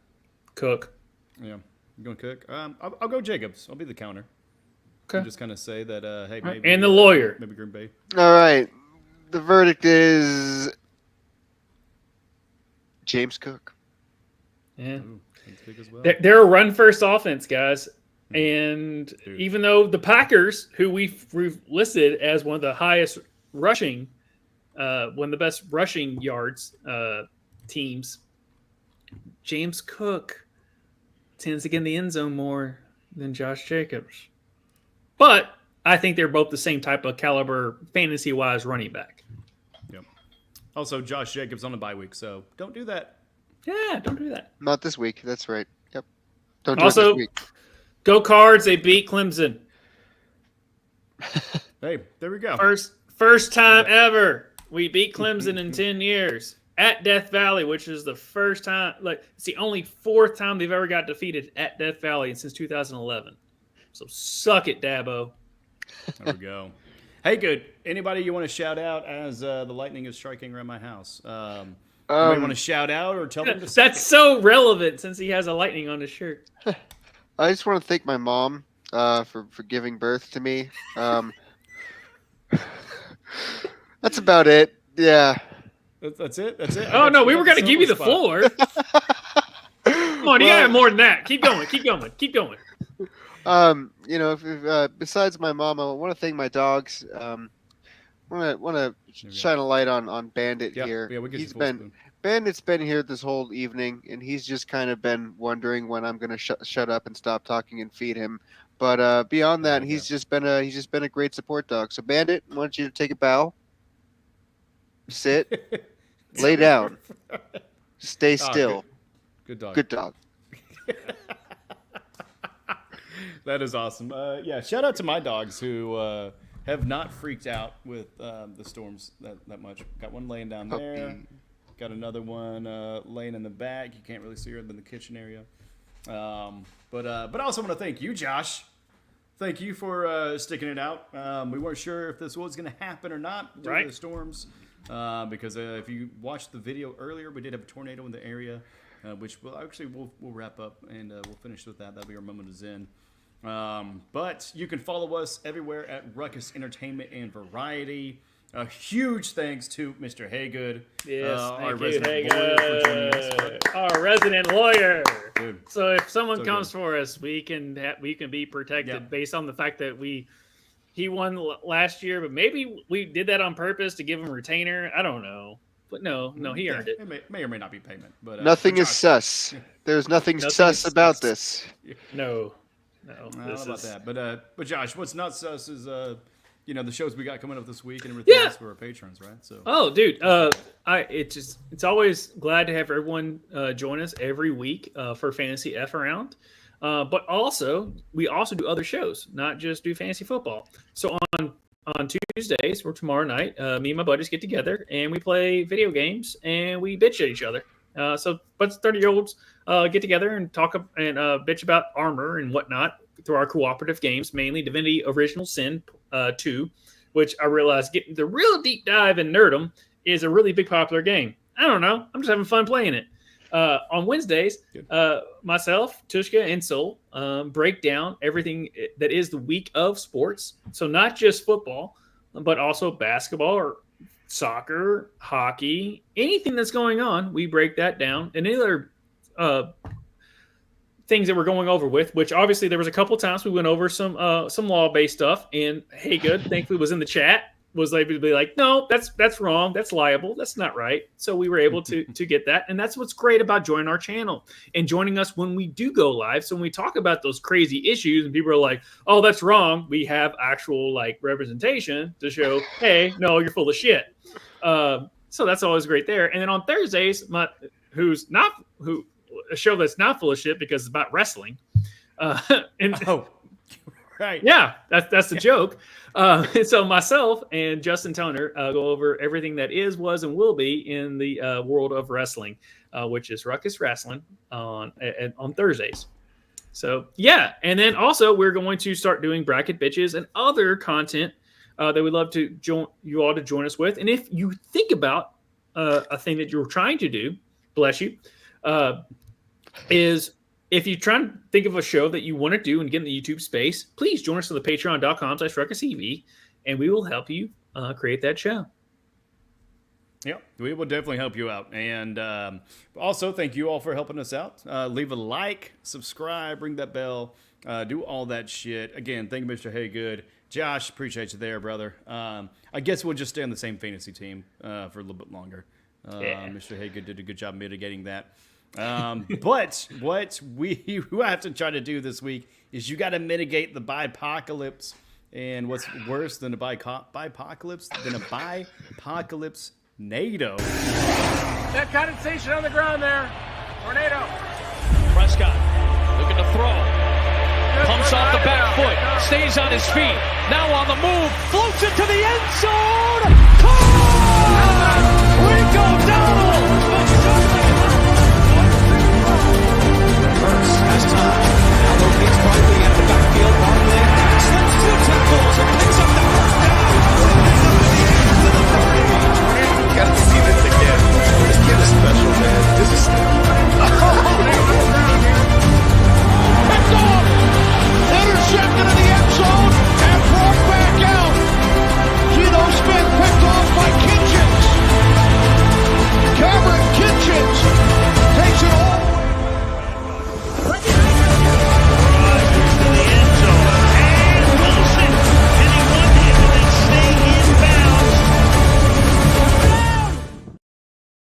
Cook. Yeah, you going Cook? I'll go Jacobs. I'll be the counter. Okay. Just kind of say that, hey, Right. maybe. And the lawyer. Maybe Green Bay. All right. The verdict is James Cook. Yeah. Ooh, that's big as well. They're a run-first offense, guys. And Dude. even though the Packers, who we've listed as one of the highest rushing, one of the best rushing yards teams, James Cook tends to get in the end zone more than Josh Jacobs. But I think they're both the same type of caliber fantasy-wise running back. Yep. Also, Josh Jacobs on the bye week, so don't do that. Yeah, don't do that. Not this week. That's right. Yep. Don't do it Also, this week. go Cards. They beat Clemson. Hey, there we go. First time ever. We beat Clemson in 10 years at Death Valley, which is the first time. Like, it's the only 4th time they've ever got defeated at Death Valley since 2011. So suck it, Dabo. There we go. Hey, good. Anybody you want to shout out as the lightning is striking around my house? Anybody want to shout out or tell them to That's so relevant since he has a lightning on his shirt. I just want to thank my mom for giving birth to me. That's about it. Yeah. That's it? That's it? Oh, no, we were going to give you the floor. Come on, you got to have more than that. Keep going. Besides my mom, I want to thank my dogs. Want to shine a light on Bandit here. Yeah, we get Bandit's been here this whole evening, and he's just kind of been wondering when I'm gonna shut up and stop talking and feed him. But beyond that, he's just been a great support dog. So Bandit, I want you to take a bow, sit, lay down, stay still. Good dog. Good dog. That is awesome. Yeah, shout out to my dogs who have not freaked out with the storms that much. Got one laying down there. Got another one laying in the back. You can't really see her in the kitchen area. But I also want to thank you, Josh. Thank you for sticking it out. We weren't sure if this was going to happen or not during the storms. Because if you watched the video earlier, we did have a tornado in the area, which we'll wrap up and we'll finish with that. That'll be our moment of zen. But you can follow us everywhere at Ruckus Entertainment and Variety. A huge thanks to Mr. Haygood, our resident lawyer, for joining us. Our resident lawyer. Dude, so if someone comes good. for us, we can be protected based on the fact that he won last year, but maybe we did that on purpose to give him a retainer. I don't know. But no, he earned it. It may or may not be payment, but nothing is sus. There's nothing sus about this. No. I don't know about that. But Josh, what's not sus is the shows we got coming up this week and everything else for our patrons, right? So. Oh, dude, it's always glad to have everyone join us every week for Fantasy F Around. But we also do other shows, not just do fantasy football. So on Tuesdays or tomorrow night, me and my buddies get together and we play video games and we bitch at each other. So but 30-year-olds get together and talk and bitch about armor and whatnot through our cooperative games, mainly Divinity Original Sin 2, which I realized getting the real deep dive in Nerdum is a really big popular game. I don't know. I'm just having fun playing it. On Wednesdays, myself, Tvshka, and Soul break down everything that is the week of sports. So not just football, but also basketball or soccer, hockey, anything that's going on. We break that down. And any other things that we're going over with, which obviously there was a couple times we went over some law-based stuff. And Haygood, thankfully, was in the chat. Was able to be like, no, that's wrong. That's liable. That's not right. So we were able to get that. And that's what's great about joining our channel and joining us when we do go live. So when we talk about those crazy issues and people are like, oh, that's wrong, we have actual representation to show, hey, no, you're full of shit. So that's always great there. And then on Thursdays, a show that's not full of shit because it's about wrestling. Right. Yeah, that's the joke. And so myself and Justin Toner go over everything that is, was, and will be in the world of wrestling, which is Ruckus Wrestling on Thursdays. So yeah, and then also we're going to start doing bracket bitches and other content that we'd love to you all to join us with. And if you think about a thing that you're trying to do, bless you, is if you try and think of a show that you want to do and get in the YouTube space, please join us on the patreon.com/RuckusTV, and we will help you create that show. Yep, we will definitely help you out. And also, thank you all for helping us out. Leave a like, subscribe, ring that bell, do all that shit. Again, thank you, Mr. Haygood. Josh, appreciate you there, brother. I guess we'll just stay on the same fantasy team for a little bit longer. Mr. Haygood did a good job mitigating that. But what we have to try to do this week is you got to mitigate the bipocalypse. And what's worse than a bipocalypse than a bipocalypse NATO. That condensation on the ground there. Tornado. Prescott looking to throw. Pumps off the back foot. Stays on his feet. Now on the move. Floats it to the end zone. Caught! Rico Dowdle. Hurts has time. Now locates Barkley at the backfield. Barkley slips 2 tackles and picks up the first down. Gotta see this again. This kid is special, man. This is Picked off. Intercepted in the end zone and brought back out. Geno Smith picked off by Kitchens. Cameron Kitchens takes it all the way. To the end zone. And Wilson getting one hit and then staying in bounds.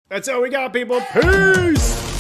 That's all we got, people. Peace.